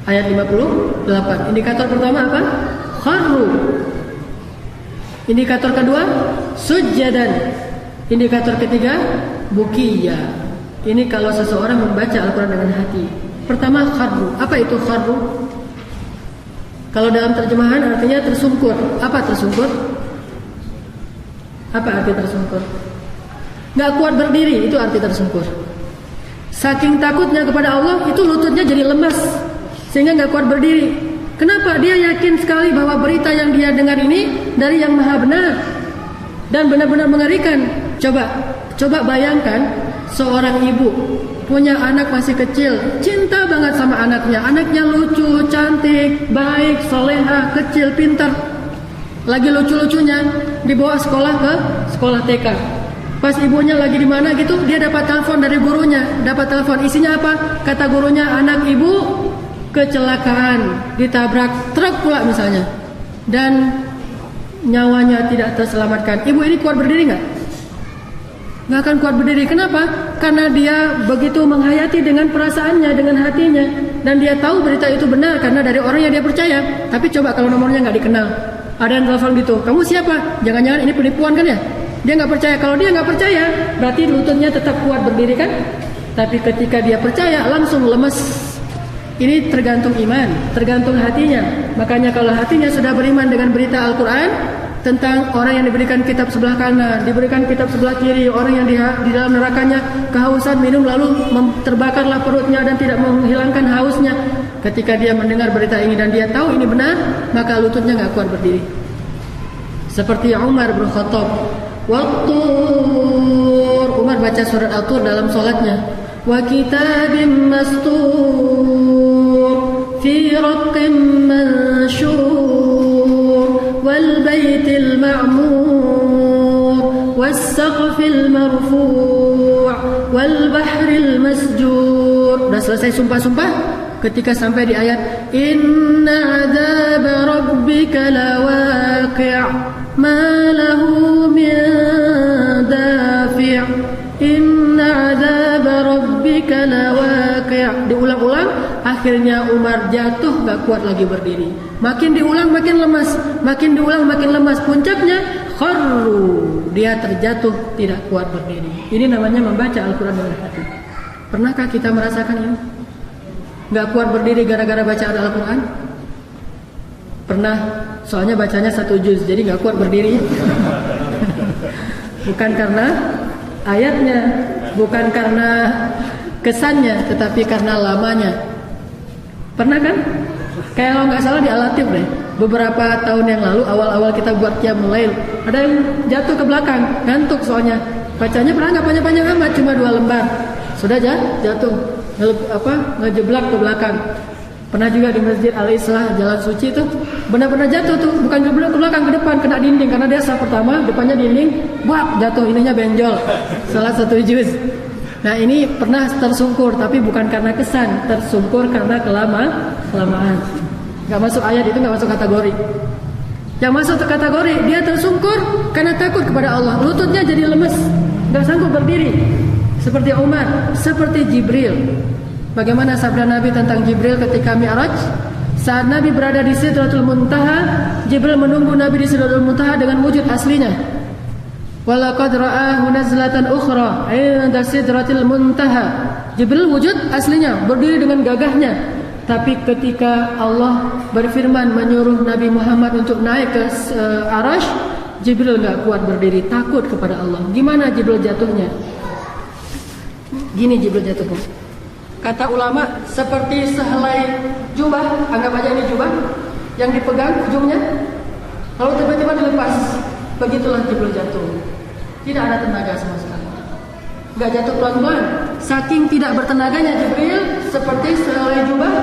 Ayat 58. Indikator pertama apa? Kharru. Indikator kedua, sujjadan. Indikator ketiga, bukiya. Ini kalau seseorang membaca Al-Quran dengan hati. Pertama, kharru. Apa itu kharru? Kalau dalam terjemahan artinya tersungkur. Apa tersungkur? Apa arti tersungkur? Gak kuat berdiri, itu arti tersungkur. Saking takutnya kepada Allah, itu lututnya jadi lemas, sehingga gak kuat berdiri. Kenapa? Dia yakin sekali bahwa berita yang dia dengar ini dari yang maha benar dan benar-benar mengerikan. Coba bayangkan seorang ibu punya anak masih kecil, cinta banget sama anaknya. Anaknya lucu, cantik, baik, soleha, kecil, pintar. Lagi lucu-lucunya dibawa sekolah ke sekolah TK. Pas ibunya lagi di mana gitu, dia dapat telepon dari gurunya. Dapat telepon, isinya apa? Kata gurunya, anak ibu kecelakaan, ditabrak truk pula misalnya, dan nyawanya tidak terselamatkan. Ibu ini kuat berdiri nggak? Nggak akan kuat berdiri. Kenapa? Karena dia begitu menghayati dengan perasaannya, dengan hatinya, dan dia tahu berita itu benar karena dari orang yang dia percaya. Tapi coba kalau nomornya nggak dikenal, ada yang telepon gitu, kamu siapa? Jangan-jangan ini penipuan kan ya? Dia nggak percaya. Kalau dia nggak percaya, berarti lututnya tetap kuat berdiri kan? Tapi ketika dia percaya, langsung lemes. Ini tergantung iman, tergantung hatinya. Makanya kalau hatinya sudah beriman dengan berita Al-Quran tentang orang yang diberikan kitab sebelah kanan, diberikan kitab sebelah kiri, orang yang di dalam nerakanya kehausan minum lalu terbakarlah perutnya dan tidak menghilangkan hausnya. Ketika dia mendengar berita ini dan dia tahu ini benar, maka lututnya nggak kuat berdiri. Seperti Umar bin Khattab, Wat-Tur. Umar baca surat At-Tur dalam sholatnya. Wa kitabim mastur fi raqqin manshur wal baitil ma'mur was saqfil marfu' wal bahril masjur. Sudah selesai sumpah-sumpah, ketika sampai di ayat inna 'adzaba rabbika lawaqi' ma lahu min dafi' inna 'adzaba rabbika lawaqi'. Diulang-ulang, akhirnya Umar jatuh, gak kuat lagi berdiri. Makin diulang makin lemas, makin diulang makin lemas. Puncaknya kharru, dia terjatuh, tidak kuat berdiri. Ini namanya membaca Al-Quran dengan hati. Pernahkah kita merasakan ini? Nggak kuat berdiri gara-gara bacaan Al-Quran? Pernah, soalnya bacanya 1 juz, jadi nggak kuat berdiri. Bukan karena ayatnya, bukan karena kesannya, tetapi karena lamanya. Pernah kan? Kayak kalau nggak salah di Al-Latif deh, beberapa tahun yang lalu awal-awal kita buat Qiyamul Lail, ada yang jatuh ke belakang, ngantuk soalnya. Bacanya pernah nggak panjang-panjang amat, cuma 2 lembar, sudah jatuh, ngejeblak ke belakang. Pernah juga di Masjid Al-Islah Jalan Suci itu benar-benar jatuh tuh, bukan jeblak ke belakang, ke depan, kena dinding karena dia saf pertama, depannya dinding, buat jatuh, ininya benjol, salah 1 juz. Nah ini pernah tersungkur, tapi bukan karena kesan, tersungkur karena kelamaan. Gak masuk ayat itu, gak masuk kategori. Yang masuk ke kategori, dia tersungkur karena takut kepada Allah, lututnya jadi lemes, gak sanggup berdiri. Seperti Umar, seperti Jibril. Bagaimana sabda Nabi tentang Jibril ketika Mi'raj? Saat Nabi berada di Sidratul Muntaha, Jibril menunggu Nabi di Sidratul Muntaha dengan wujud aslinya. Walaqad ra'ahu nazlatan ukhra 'inda Sidratil Muntaha. Jibril wujud aslinya, berdiri dengan gagahnya. Tapi ketika Allah berfirman menyuruh Nabi Muhammad untuk naik ke Arash, Jibril enggak kuat berdiri, takut kepada Allah. Gimana Jibril jatuhnya? Gini Jibril jatuhnya. Kata ulama, seperti sehelai jubah, anggap aja ini jubah yang dipegang ujungnya, lalu tiba-tiba dilepas. Begitulah Jibril jatuh. Tidak ada tenaga sama sekali. Enggak jatuh pelan-pelan. Saking tidak bertenaganya Jibril, seperti sehelai jubah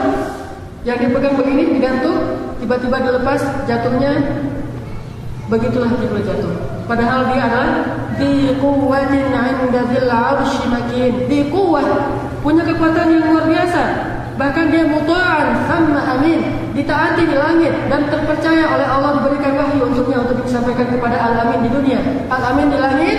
yang dipegang begini, digantung, tiba-tiba dilepas, jatuhnya. Begitulah Jibril jatuh. Padahal dia adalah di quwwatin 'inda dzil 'arsy makin. Di quwwah, punya kekuatan yang luar biasa. Bahkan dia muta'an sama amin, ditaati di langit dan terpercaya oleh Allah, diberikan wahyu untuknya untuk disampaikan kepada Al-Amin di dunia. Al-Amin di langit,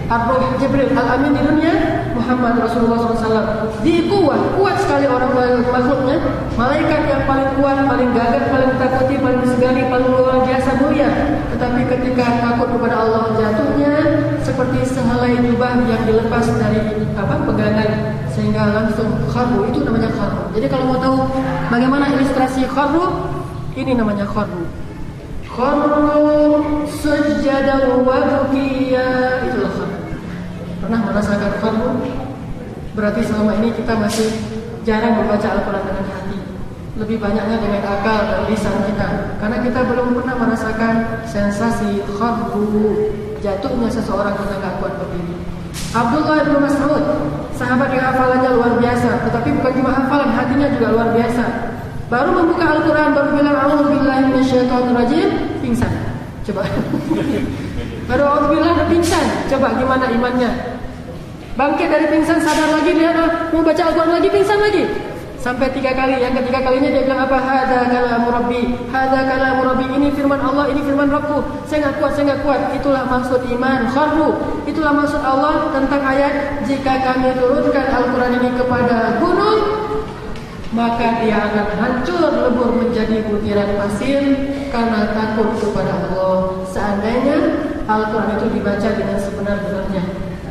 Ar-Ruh Jibril. Al-Amin di dunia, Muhammad Rasulullah SAW. Di kuat sekali orang makhluknya. Malaikat yang paling kuat, paling gagah, paling ditakuti, paling disegani, paling luar biasa mulia. Tetapi ketika takut kepada Allah, jatuhnya seperti sehelai jubah yang dilepas dari pegangan, sehingga langsung kharru. Itu namanya kharru. Jadi kalau mau tahu bagaimana ilustrasi kharru, ini namanya kharru. Kharru sujada wa bukiya, itulah kharru. Pernah merasakan kharru? Berarti selama ini kita masih jarang membaca Al-Quran dengan hati, lebih banyaknya dengan akal dan lisan kita, karena kita belum pernah merasakan sensasi kharru, jatuhnya seseorang karena gak kuat berdiri. Abdullah bin Mas'ud, sahabat yang hafalannya luar biasa, tetapi bukan cuma hafalan, hatinya juga luar biasa. Baru membuka Al-Quran, baru bilang a'udzubillahi minasyaitonirrajim, pingsan. Coba. Baru a'udzubillah udah pingsan. Coba gimana imannya? Bangkit dari pingsan, sadar lagi, dia mau baca Al-Quran lagi, pingsan lagi. Sampai 3 kali. Yang ketiga kalinya dia bilang apa? Hadza kalamu rabbi, hadza kalamu rabbi. Ini firman Allah, ini firman Rabbku. Saya enggak kuat. Itulah maksud iman kharru. Itulah maksud Allah tentang ayat, jika kami turunkan Al-Quran ini kepada gunung, maka dia akan hancur lebur menjadi butiran pasir karena takut kepada Allah. Seandainya Al-Quran itu dibaca dengan sebenar-benarnya,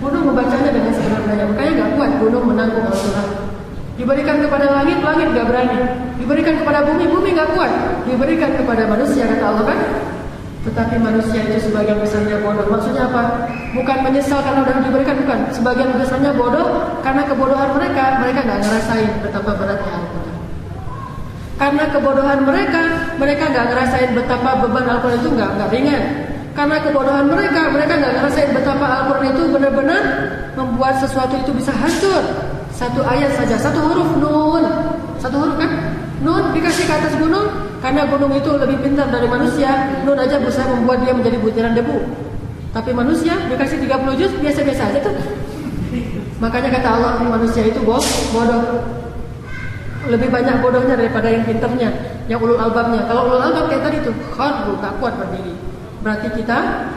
gunung membacanya dengan sebenar-benarnya, makanya gak kuat gunung menanggung Al-Quran. Diberikan kepada langit, langit gak berani. Diberikan kepada bumi, bumi gak kuat. Diberikan kepada manusia, kata Allah kan. Tetapi manusia itu sebagian besarnya bodoh. Maksudnya apa? Bukan menyesal karena sudah diberikan, bukan. Sebagian besarnya bodoh karena kebodohan mereka. Mereka gak ngerasain betapa beratnya Al-Quran. Karena kebodohan mereka gak ngerasain betapa beban Al-Quran itu gak ringan. Karena kebodohan mereka gak ngerasain betapa Al-Quran itu benar-benar membuat sesuatu itu bisa hancur. Satu ayat saja, satu huruf nun. Satu huruf kan? Nun dikasih ke atas gunung, karena gunung itu lebih pintar dari manusia. Nun aja bisa membuat dia menjadi butiran debu. Tapi manusia dikasih 30 juz, biasa-biasa aja tuh. Makanya kata Allah, manusia itu bodoh. Lebih banyak bodohnya daripada yang pintarnya, yang ulul albabnya. Kalau ulul albab kayak tadi tuh, kharru, tak kuat berdiri. Berarti kita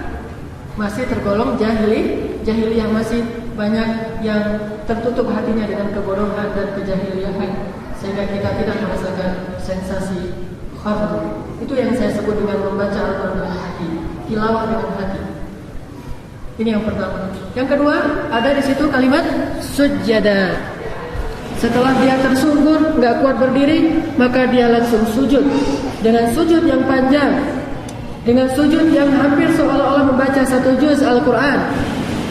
masih tergolong jahili yang masih banyak yang tertutup hatinya dengan kebodohan dan kejahiliahan, sehingga kita tidak merasakan sensasi kharru. Itu yang saya sebut dengan membaca Al-Quran dengan hati, tilawah dengan hati. Ini yang pertama. Yang kedua, ada di situ kalimat sujada. Setelah dia tersungkur, nggak kuat berdiri, maka dia langsung sujud. Dengan sujud yang panjang, dengan sujud yang hampir seolah-olah membaca satu juz Al-Quran.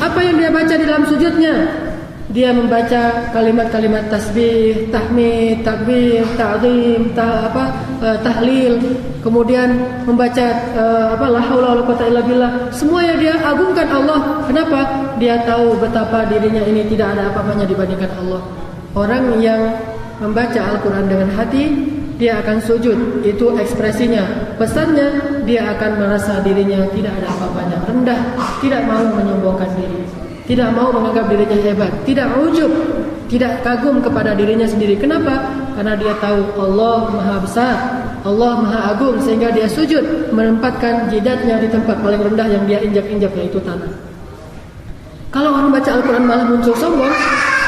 Apa yang dia baca di dalam sujudnya? Dia membaca kalimat-kalimat tasbih, tahmid, takbir, ta'zim, tahlil, kemudian membaca la haula wala quwwata illa billah. Semua yang dia agungkan Allah. Kenapa? Dia tahu betapa dirinya ini tidak ada apa-apanya dibandingkan Allah. Orang yang membaca Al-Quran dengan hati, dia akan sujud. Itu ekspresinya. Pesannya, dia akan merasa dirinya tidak ada apa-apanya, rendah, tidak mau menyombongkan diri, tidak mau menganggap dirinya hebat, tidak ujub, tidak kagum kepada dirinya sendiri. Kenapa? Karena dia tahu Allah Maha Besar, Allah Maha Agung, sehingga dia sujud, menempatkan jidatnya di tempat paling rendah yang dia injak-injak, yaitu tanah. Kalau orang baca Al-Quran malah muncul sombong,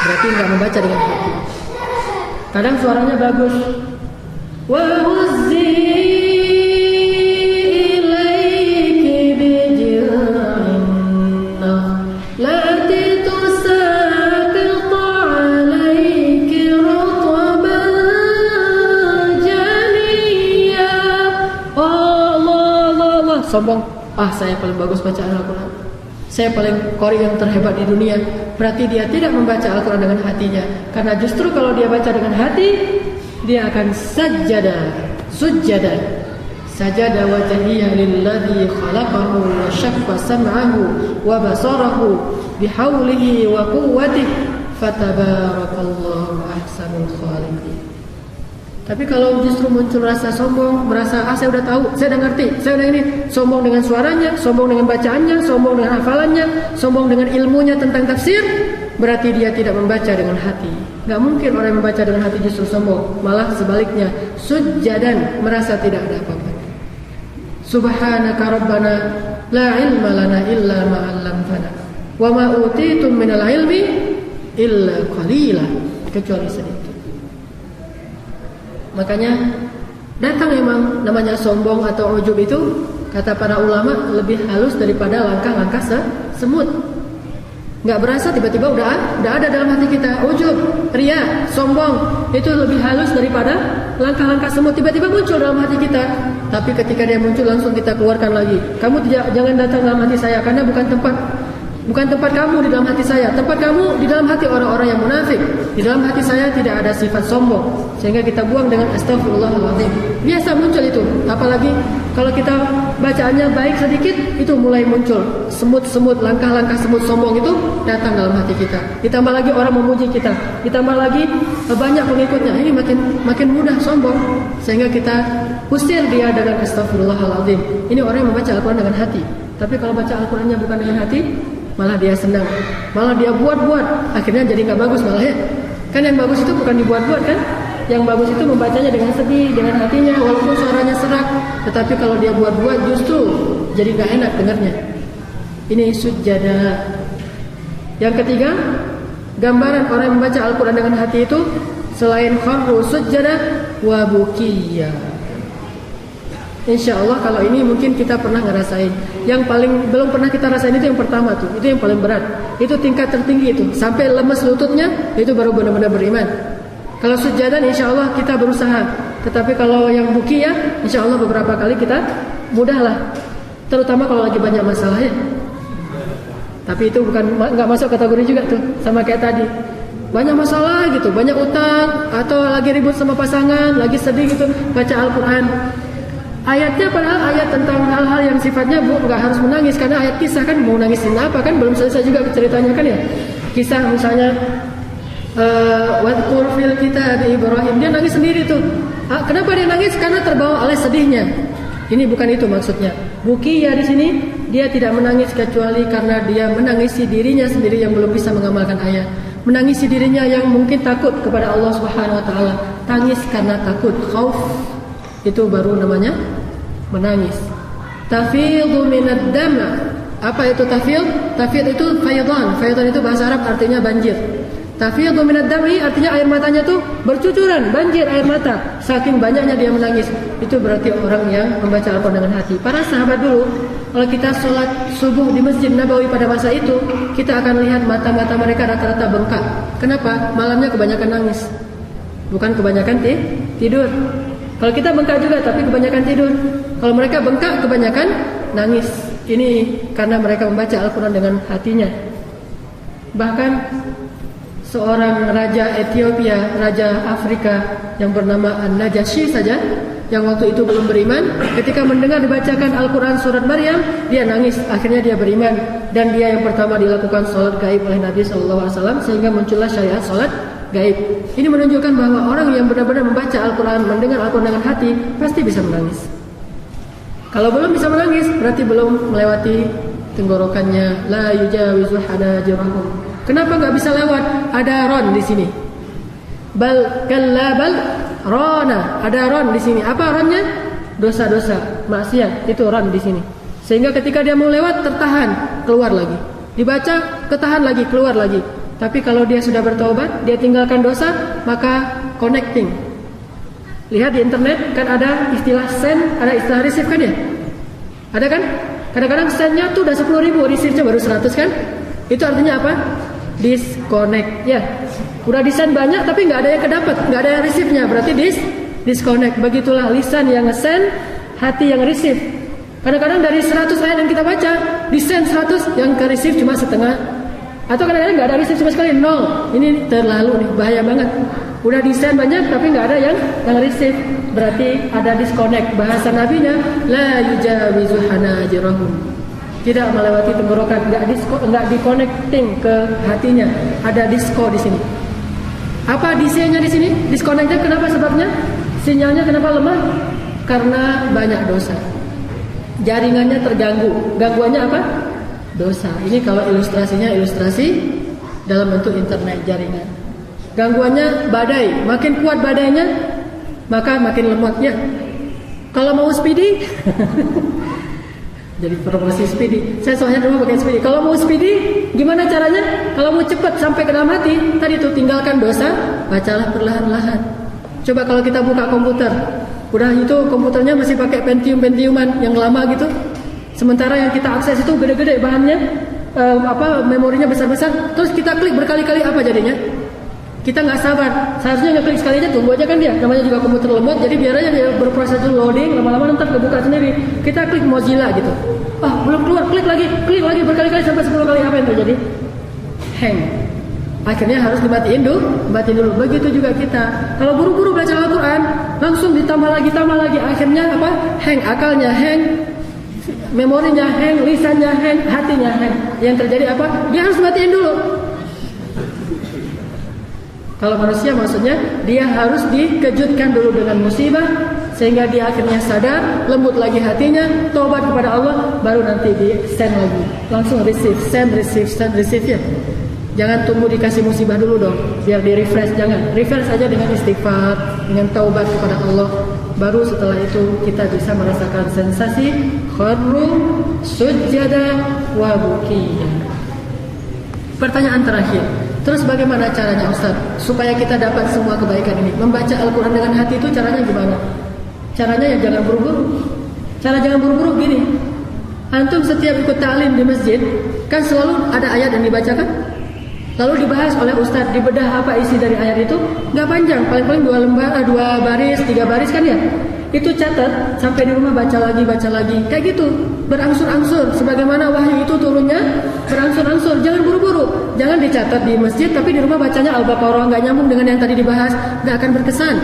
berarti nggak membaca dengan hati. Kadang suaranya bagus. Wa huzzi ilaiki bijil'in lati tusaqit 'alaiki rutban janiyya. Allah, sombong. Saya paling bagus baca Al-Quran, saya paling qori yang terhebat di dunia. Berarti dia tidak membaca Al-Quran dengan hatinya. Karena justru kalau dia baca dengan hati, dia akan sajada wajhiya lilladzi khalaqahu wa syaqqa sam'ahu wa basarahu bihaulihi wa quwwatihi fatabarakallahu ahsanul khaliqin. Tapi kalau justru muncul rasa sombong, merasa saya udah tahu, saya udah ngerti, saya udah ini, sombong dengan suaranya, sombong dengan bacaannya, sombong dengan hafalannya, sombong dengan ilmunya tentang tafsir, berarti dia tidak membaca dengan hati. Gak mungkin orang yang membaca dengan hati justru sombong, malah sebaliknya, sujjadan, merasa tidak ada apa-apa. Subhanaka Rabbana la ilma lana illa ma 'allamtana wa ma utitum minal ilmi illa qalila, kecuali sedikit. Makanya datang memang namanya sombong atau ujub itu, kata para ulama, lebih halus daripada langkah-langkah semut. Nggak berasa tiba-tiba udah ada dalam hati kita. Ujub, ria, sombong itu lebih halus daripada langkah-langkah semut, tiba-tiba muncul dalam hati kita. Tapi ketika dia muncul langsung kita keluarkan lagi. Kamu jangan datang dalam hati saya, karena bukan tempat kamu di dalam hati saya. Tempat kamu di dalam hati orang-orang yang munafik. Di dalam hati saya tidak ada sifat sombong. Sehingga kita buang dengan astagfirullahaladzim. Biasa muncul itu. Apalagi kalau kita bacaannya baik sedikit, itu mulai muncul semut-semut, langkah-langkah semut sombong itu datang dalam hati kita. Ditambah lagi orang memuji kita, ditambah lagi banyak pengikutnya. Ini makin mudah sombong. Sehingga kita usir dia dengan astagfirullahaladzim. Ini orang yang membaca Al-Quran dengan hati. Tapi kalau baca Al-Qurannya bukan dengan hati, malah dia senang, malah dia buat-buat, akhirnya jadi nggak bagus malah ya. Kan yang bagus itu bukan dibuat-buat kan? Yang bagus itu membacanya dengan sedih, dengan hatinya, walaupun suaranya serak. Tetapi kalau dia buat-buat justru jadi nggak enak dengarnya. Ini sujjada. Yang ketiga, gambaran orang yang membaca Al-Quran dengan hati itu selain kharru sujjada wa bukiya. Insya Allah kalau ini mungkin kita pernah ngerasain. Yang paling belum pernah kita rasain itu yang pertama tuh, itu yang paling berat. Itu tingkat tertinggi itu, sampai lemes lututnya, itu baru benar-benar beriman. Kalau sujadan insya Allah kita berusaha. Tetapi kalau yang bukiyah, insya Allah beberapa kali kita mudahlah. Terutama kalau lagi banyak masalah ya. Tapi itu nggak masuk kategori juga tuh, sama kayak tadi. Banyak masalah gitu, banyak utang, atau lagi ribut sama pasangan, lagi sedih gitu, baca Al-Quran. Ayatnya padahal ayat tentang hal-hal yang sifatnya nggak harus menangis, karena ayat kisah kan, mau nangisin apa kan, belum selesai juga ceritanya kan ya. Kisah misalnya wadkur fil kitab Ibrahim, dia nangis sendiri tuh. Kenapa dia nangis? Karena terbawa oleh sedihnya. Ini bukan itu maksudnya. Buki ya di sini dia tidak menangis kecuali karena dia menangisi dirinya sendiri yang belum bisa mengamalkan ayat. Menangisi dirinya yang mungkin takut kepada Allah Subhanahu wa taala. Tangis karena takut, khauf. Itu baru namanya menangis. Tafidhu minad dam. Apa itu tafidh? Tafidh itu fayadhan. Fayadhan itu bahasa Arab artinya banjir. Tafiyadhu minad dam'i artinya air matanya tuh bercucuran, banjir air mata, saking banyaknya dia menangis. Itu berarti orang yang membaca Al-Quran dengan hati. Para sahabat dulu, kalau kita sholat subuh di Masjid Nabawi pada masa itu, kita akan lihat mata-mata mereka rata-rata bengkak. Kenapa? Malamnya kebanyakan nangis, bukan kebanyakan tidur. Kalau kita bengkak juga, tapi kebanyakan tidur. Kalau mereka bengkak, kebanyakan nangis. Ini karena mereka membaca Al-Quran dengan hatinya. Bahkan seorang raja Ethiopia, raja Afrika yang bernama An-Najashi saja, yang waktu itu belum beriman, ketika mendengar dibacakan Al-Quran surat Maryam, dia nangis. Akhirnya dia beriman, dan dia yang pertama dilakukan sholat gaib oleh Nabi SAW, sehingga muncullah syariat sholat gaib. Ini menunjukkan bahwa orang yang benar-benar membaca Al-Quran, mendengar Al-Quran dengan hati, pasti bisa menangis. Kalau belum bisa menangis, berarti belum melewati tenggorokannya. La yujawizu hanajirahum. Kenapa nggak bisa lewat? Ada ron di sini. Bal rona. Ada ron di sini. Apa ronnya? Dosa-dosa, maksiat. Itu ron di sini. Sehingga ketika dia mau lewat, tertahan, keluar lagi. Dibaca, ketahan lagi, keluar lagi. Tapi kalau dia sudah bertobat, dia tinggalkan dosa, maka connecting. Lihat di internet kan ada istilah send, ada istilah receive kan ya? Ada kan? Kadang-kadang sendnya tuh udah 10.000, receive-nya baru 100 kan? Itu artinya apa? Disconnect, ya. Udah di-send banyak tapi nggak ada yang kedapat, nggak ada yang receive-nya, berarti disconnect. Begitulah lisan yang nge-send, hati yang receive. Kadang-kadang dari 100 ayat yang kita baca, di-send 100, yang ke-receive cuma setengah. Atau kadang-kadang nggak ada receive sama sekali, 0. Ini terlalu nih, bahaya banget. Udah di-send banyak tapi nggak ada yang receive, berarti ada disconnect. Bahasa nabinya, la yujawizu hanajirahum. Tidak melewati tenggorokan, nggak di-connecting ke hatinya. Ada disco di sini. Apa DC-nya di sini? Disconnect-nya kenapa sebabnya? Sinyalnya kenapa lemah? Karena banyak dosa. Jaringannya terganggu. Gangguannya apa? Dosa. Ini kalau ilustrasinya ilustrasi dalam bentuk internet jaringan. Gangguannya badai. Makin kuat badainya, maka makin lemotnya. Kalau mau speedy jadi promosi speedy. Saya soalnya dulu pakai speedy. Kalau mau speedy, gimana caranya? Kalau mau cepat sampai ke dalam hati, tadi itu tinggalkan dosa, bacalah perlahan-lahan. Coba kalau kita buka komputer, udah itu komputernya masih pakai Pentiuman yang lama gitu. Sementara yang kita akses itu gede-gede bahannya, memorinya besar-besar. Terus kita klik berkali-kali, apa jadinya? Kita nggak sabar. Seharusnya ngeklik sekali aja, tunggu aja kan dia. Namanya juga komputer lemot, jadi biar aja dia berproses dulu loading, lama-lama ntar kebuka sendiri. Kita klik Mozilla gitu. Belum keluar, klik lagi berkali-kali sampai 10 kali, apa yang terjadi? Hang. Akhirnya harus dimatiin dulu. Begitu juga kita. Kalau buru-buru baca Al-Quran, langsung ditambah lagi. Akhirnya apa? Hang, akalnya hang, memorinya hang, lisannya hang, hatinya hang. Yang terjadi apa? Dia harus matiin dulu. Kalau manusia maksudnya dia harus dikejutkan dulu dengan musibah sehingga dia akhirnya sadar, lembut lagi hatinya, tobat kepada Allah, baru nanti di send lagi. Langsung receive, send receive ya. Jangan tunggu dikasih musibah dulu dong, biar di refresh, jangan. Refresh saja dengan istighfar, dengan taubat kepada Allah. Baru setelah itu kita bisa merasakan sensasi kharru sujada wa bukiya. Pertanyaan terakhir. Terus bagaimana caranya Ustaz supaya kita dapat semua kebaikan ini? Membaca Al-Quran dengan hati itu caranya gimana? Caranya ya jangan buru-buru. Cara jangan buru-buru gini. Antum setiap ikut ta'lim di masjid, kan selalu ada ayat yang dibacakan, lalu dibahas oleh Ustaz, dibedah apa isi dari ayat itu. Nggak panjang, paling-paling 2 baris, 3 baris kan ya. Itu catat, sampai di rumah baca lagi. Kayak gitu, berangsur-angsur. Sebagaimana wahyu itu turunnya berangsur-angsur. Jangan buru-buru. Jangan dicatat di masjid, tapi di rumah bacanya Al-Baqarah, nggak nyambung dengan yang tadi dibahas, nggak akan berkesan.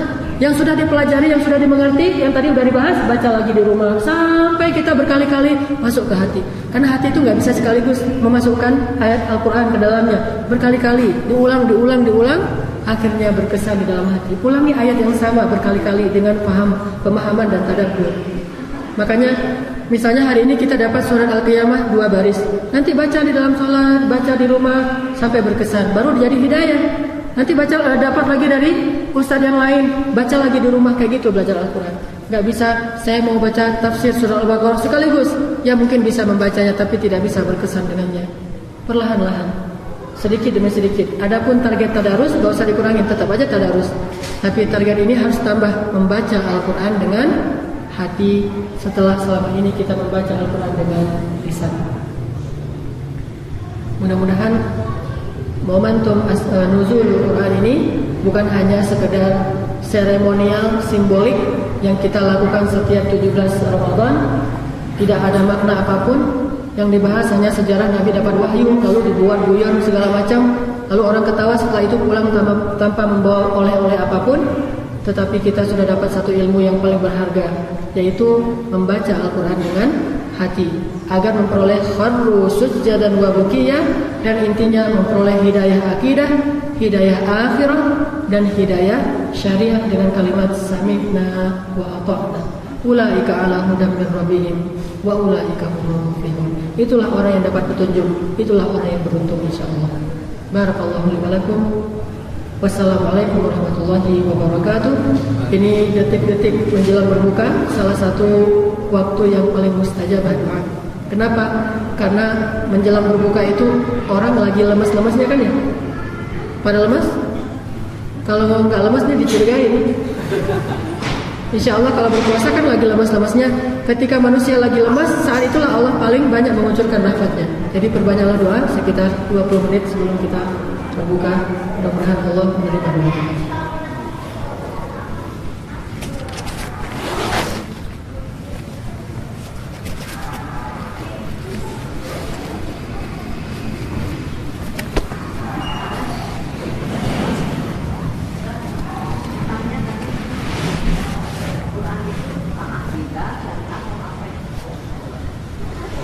Yang sudah dipelajari, yang sudah dimengerti, yang tadi udah dibahas, baca lagi di rumah. Sampai kita berkali-kali masuk ke hati. Karena hati itu nggak bisa sekaligus memasukkan ayat Al-Quran ke dalamnya. Berkali-kali, diulang, akhirnya berkesan di dalam hati. Ulangi ayat yang sama berkali-kali dengan pemahaman dan tadabbur. Makanya misalnya hari ini kita dapat surat Al-Qiyamah 2 baris. Nanti baca di dalam sholat, baca di rumah sampai berkesan, baru jadi hidayah. Nanti baca dapat lagi dari ustaz yang lain, baca lagi di rumah, kayak gitu belajar Al-Quran. Gak bisa saya mau baca tafsir surah Al-Baqarah sekaligus. Ya mungkin bisa membacanya tapi tidak bisa berkesan dengannya. Perlahan-lahan. sedikit demi sedikit. Adapun target tadarus gak usah dikurangin, tetap aja tadarus. Tapi target ini harus tambah membaca Al-Quran dengan hati setelah selama ini kita membaca Al-Quran dengan lisan. Mudah-mudahan momentum nuzul Al-Quran ini bukan hanya sekedar seremonial, simbolik yang kita lakukan setiap 17 Ramadan. Tidak ada makna apapun. Yang dibahas hanya sejarah Nabi dapat wahyu, lalu dibuat guyon segala macam, lalu orang ketawa, setelah itu pulang tanpa membawa oleh-oleh apapun. Tetapi kita sudah dapat satu ilmu yang paling berharga, yaitu membaca Al-Quran dengan hati, agar memperoleh kharru sujjadan wa bukiyah, dan intinya memperoleh hidayah akidah, hidayah akhirah, dan hidayah syariah dengan kalimat sami'na wa ata'na. Ulaika ala hudan min rabbihim wa ulaika humul muflihun. Itulah orang yang dapat petunjuk, itulah orang yang beruntung insyaallah. Barakallahu li wa lakum. Wassalamualaikum warahmatullahi wabarakatuh. Ini detik-detik menjelang berbuka, salah satu waktu yang paling mustajab doa. Kenapa? Karena menjelang berbuka itu orang lagi lemas-lemasnya kan ya? Pada lemas? Kalau nggak lemas nih dicurigain. Insya Allah kalau berpuasa kan lagi lemas-lemasnya. Ketika manusia lagi lemas, saat itulah Allah paling banyak mengucurkan rahmatnya. Jadi perbanyaklah doa sekitar 20 menit sebelum kita berbuka. Mudah-mudahan Allah menerima doa kita.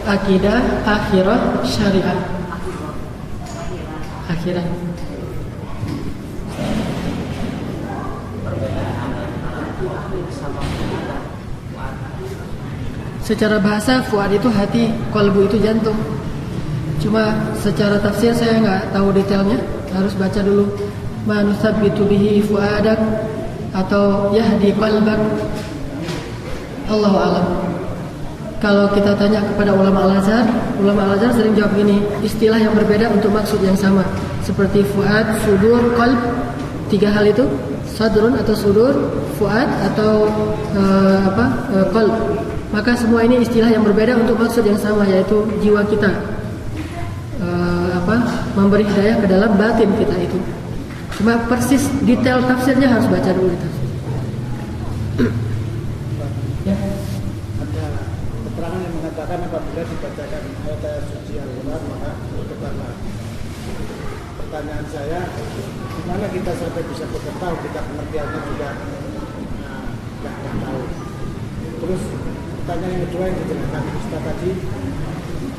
Akidah, akhirat, syariah. Akhirat. Secara bahasa fuad itu hati, qalbu itu jantung. Cuma secara tafsir saya nggak tahu detailnya, harus baca dulu. Man tsabbitu bihi fuadak atau yahdi qalbak. Allahu a'lam. Kalau kita tanya kepada ulama Al-Azhar sering jawab gini, istilah yang berbeda untuk maksud yang sama. Seperti fuad, sudur, qalb. Tiga hal itu, sadrun atau sudur, fuad atau qalb. Maka semua ini istilah yang berbeda untuk maksud yang sama, yaitu jiwa kita. Memberi hidayah ke dalam batin kita itu. Cuma persis detail tafsirnya harus baca dulu di tafsir. Mengatakan apabila dibacakan ayat-ayat suci Al-Quran maka bergetarlah. Pertanyaan saya, gimana kita sampai bisa bergetar? Kita pengertiannya juga tidak tahu. Terus pertanyaan yang kedua yang dijelaskan Ustaz tadi,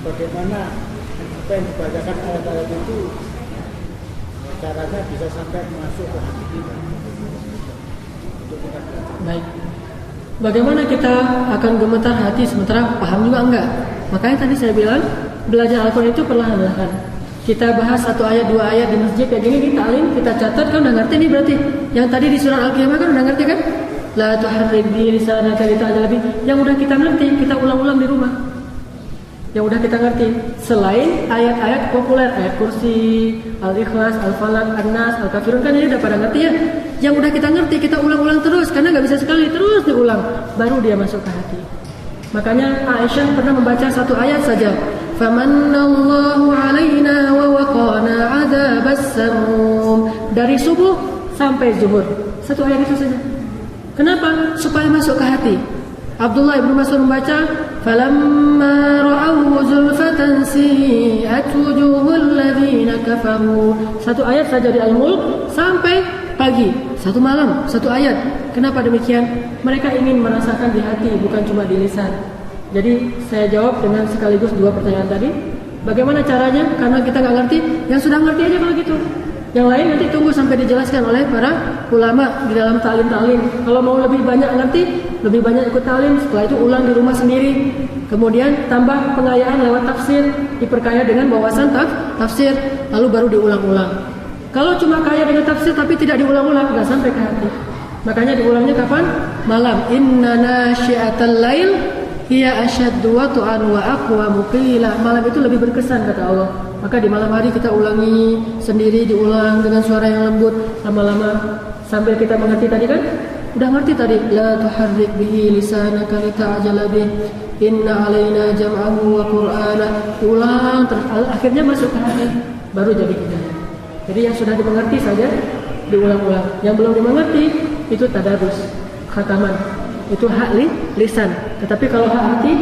bagaimana apa yang dibacakan ayat-ayat itu caranya bisa sampai masuk ke hati kita untuk kita belajar. Baik. Bagaimana kita akan gemetar hati sementara paham juga enggak? Makanya tadi saya bilang belajar Al-Quran itu perlahan-lahan. Kita bahas satu ayat, dua ayat di masjid kayak gini, kita alim, kita catat, kan udah ngerti nih berarti. Yang tadi di surah Al-Qiyamah kan udah ngerti kan? La tuharrik bi lisanaka lita'jala bi. Yang udah kita ngerti, kita ulang-ulang di rumah. Yang udah kita ngerti. Selain ayat-ayat populer, ayat kursi, Al-Ikhlas, Al-Falaq, An-Nas, Al-Kafirun, kan ini udah pada ngerti ya. Yang udah kita ngerti, kita ulang-ulang terus. Karena gak bisa sekali, terus diulang. Baru dia masuk ke hati. Makanya Aisyah pernah membaca satu ayat saja. Famanallahu alaina wa waqana adzabas samum. Dari subuh sampai zuhur. Satu ayat itu saja. Kenapa? Supaya masuk ke hati. Abdullah ibnu Mas'ud membaca, falamma ra'awhu zulfatan si'at wujuhul ladzina kafaru. Satu ayat saja di Al-Mulk sampai pagi, satu malam, satu ayat. Kenapa demikian? Mereka ingin merasakan di hati, bukan cuma di lisan. Jadi saya jawab dengan sekaligus dua pertanyaan tadi. Bagaimana caranya? Karena kita nggak ngerti, yang sudah ngerti aja kalau gitu. Yang lain nanti tunggu sampai dijelaskan oleh para ulama di dalam ta'lim. Kalau mau lebih banyak ngerti, lebih banyak ikut ta'lim. Setelah itu ulang di rumah sendiri. Kemudian tambah pengayaan lewat tafsir, diperkaya dengan wawasan tafsir, lalu baru diulang-ulang. Kalau cuma kaya dengan tafsir tapi tidak diulang-ulang, nggak sampai ke hati. Makanya diulangnya kapan? Malam. Inna nasyi'atal lail hiya asyaddu wat'an wa aqwa muqila. Malam itu lebih berkesan kata Allah. Maka di malam hari kita ulangi sendiri, diulang dengan suara yang lembut, lama-lama sambil kita mengerti tadi kan? Udah ngerti tadi, la tuharrik bihi lisanaka lita'jala bih, inna alaina jam'ahu wa qur'ana. Diulang terus, akhirnya masuk ke hati, baru jadi hidayah. Jadi yang sudah dimengerti saja diulang-ulang, yang belum dimengerti itu tadarus, khataman. Itu hak lisan. Tetapi kalau hak hati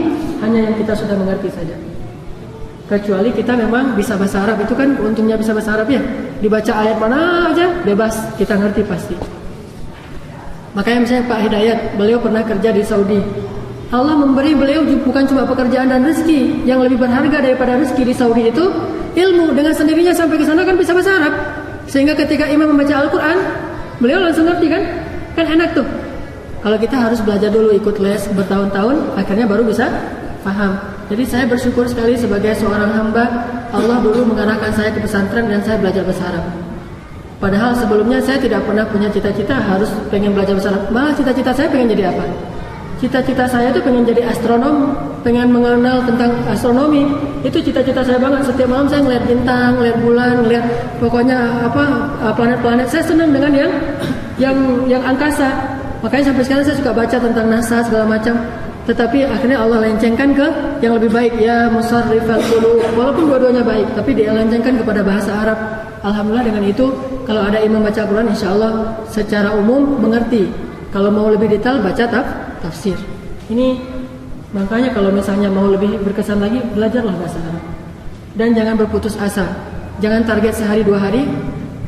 hanya yang kita sudah mengerti saja. Kecuali kita memang bisa bahasa Arab, itu kan untungnya bisa bahasa Arab ya. Dibaca ayat mana aja bebas, kita ngerti pasti. Makanya misalnya Pak Hidayat, beliau pernah kerja di Saudi. Allah memberi beliau bukan cuma pekerjaan dan rezeki, yang lebih berharga daripada rezeki di Saudi itu ilmu. Dengan sendirinya sampai ke sana kan bisa bahasa Arab. Sehingga ketika imam membaca Al-Quran, beliau langsung ngerti kan? Kan enak tuh. Kalau kita harus belajar dulu, ikut les bertahun-tahun, akhirnya baru bisa paham. Jadi saya bersyukur sekali sebagai seorang hamba, Allah dulu mengarahkan saya ke pesantren dan saya belajar bahasa Arab. Padahal sebelumnya saya tidak pernah punya cita-cita harus pengen belajar bahasa Arab. Malah cita-cita saya pengen jadi apa? Cita-cita saya itu pengen jadi astronom, pengen mengenal tentang astronomi. Itu cita-cita saya banget. Setiap malam saya ngeliat bintang, ngeliat bulan, ngeliat pokoknya planet-planet. Saya senang dengan yang angkasa. Makanya sampai sekarang saya suka baca tentang NASA segala macam. Tetapi akhirnya Allah lencengkan ke yang lebih baik, ya musarrifal qulub. Walaupun dua-duanya baik, tapi dia lencengkan kepada bahasa Arab. Alhamdulillah dengan itu, kalau ada imam baca Quran, insya Allah secara umum mengerti. Kalau mau lebih detail baca tafsir. Ini makanya kalau misalnya mau lebih berkesan lagi, belajarlah bahasa Arab. Dan jangan berputus asa. Jangan target sehari 2 hari,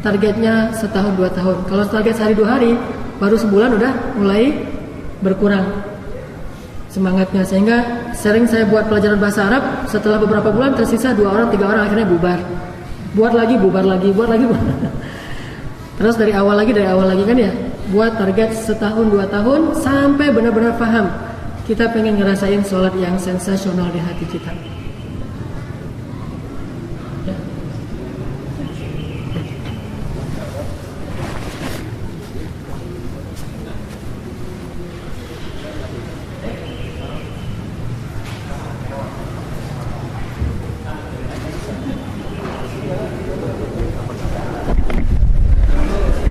targetnya setahun 2 tahun. Kalau target sehari 2 hari, baru sebulan udah mulai berkurang semangatnya. Sehingga sering saya buat pelajaran bahasa Arab, setelah beberapa bulan tersisa 2 orang 3 orang, akhirnya bubar. Buat lagi, bubar lagi. Terus dari awal lagi kan ya. Buat target setahun 2 tahun sampai benar-benar paham. Kita pengen ngerasain sholat yang sensasional di hati kita.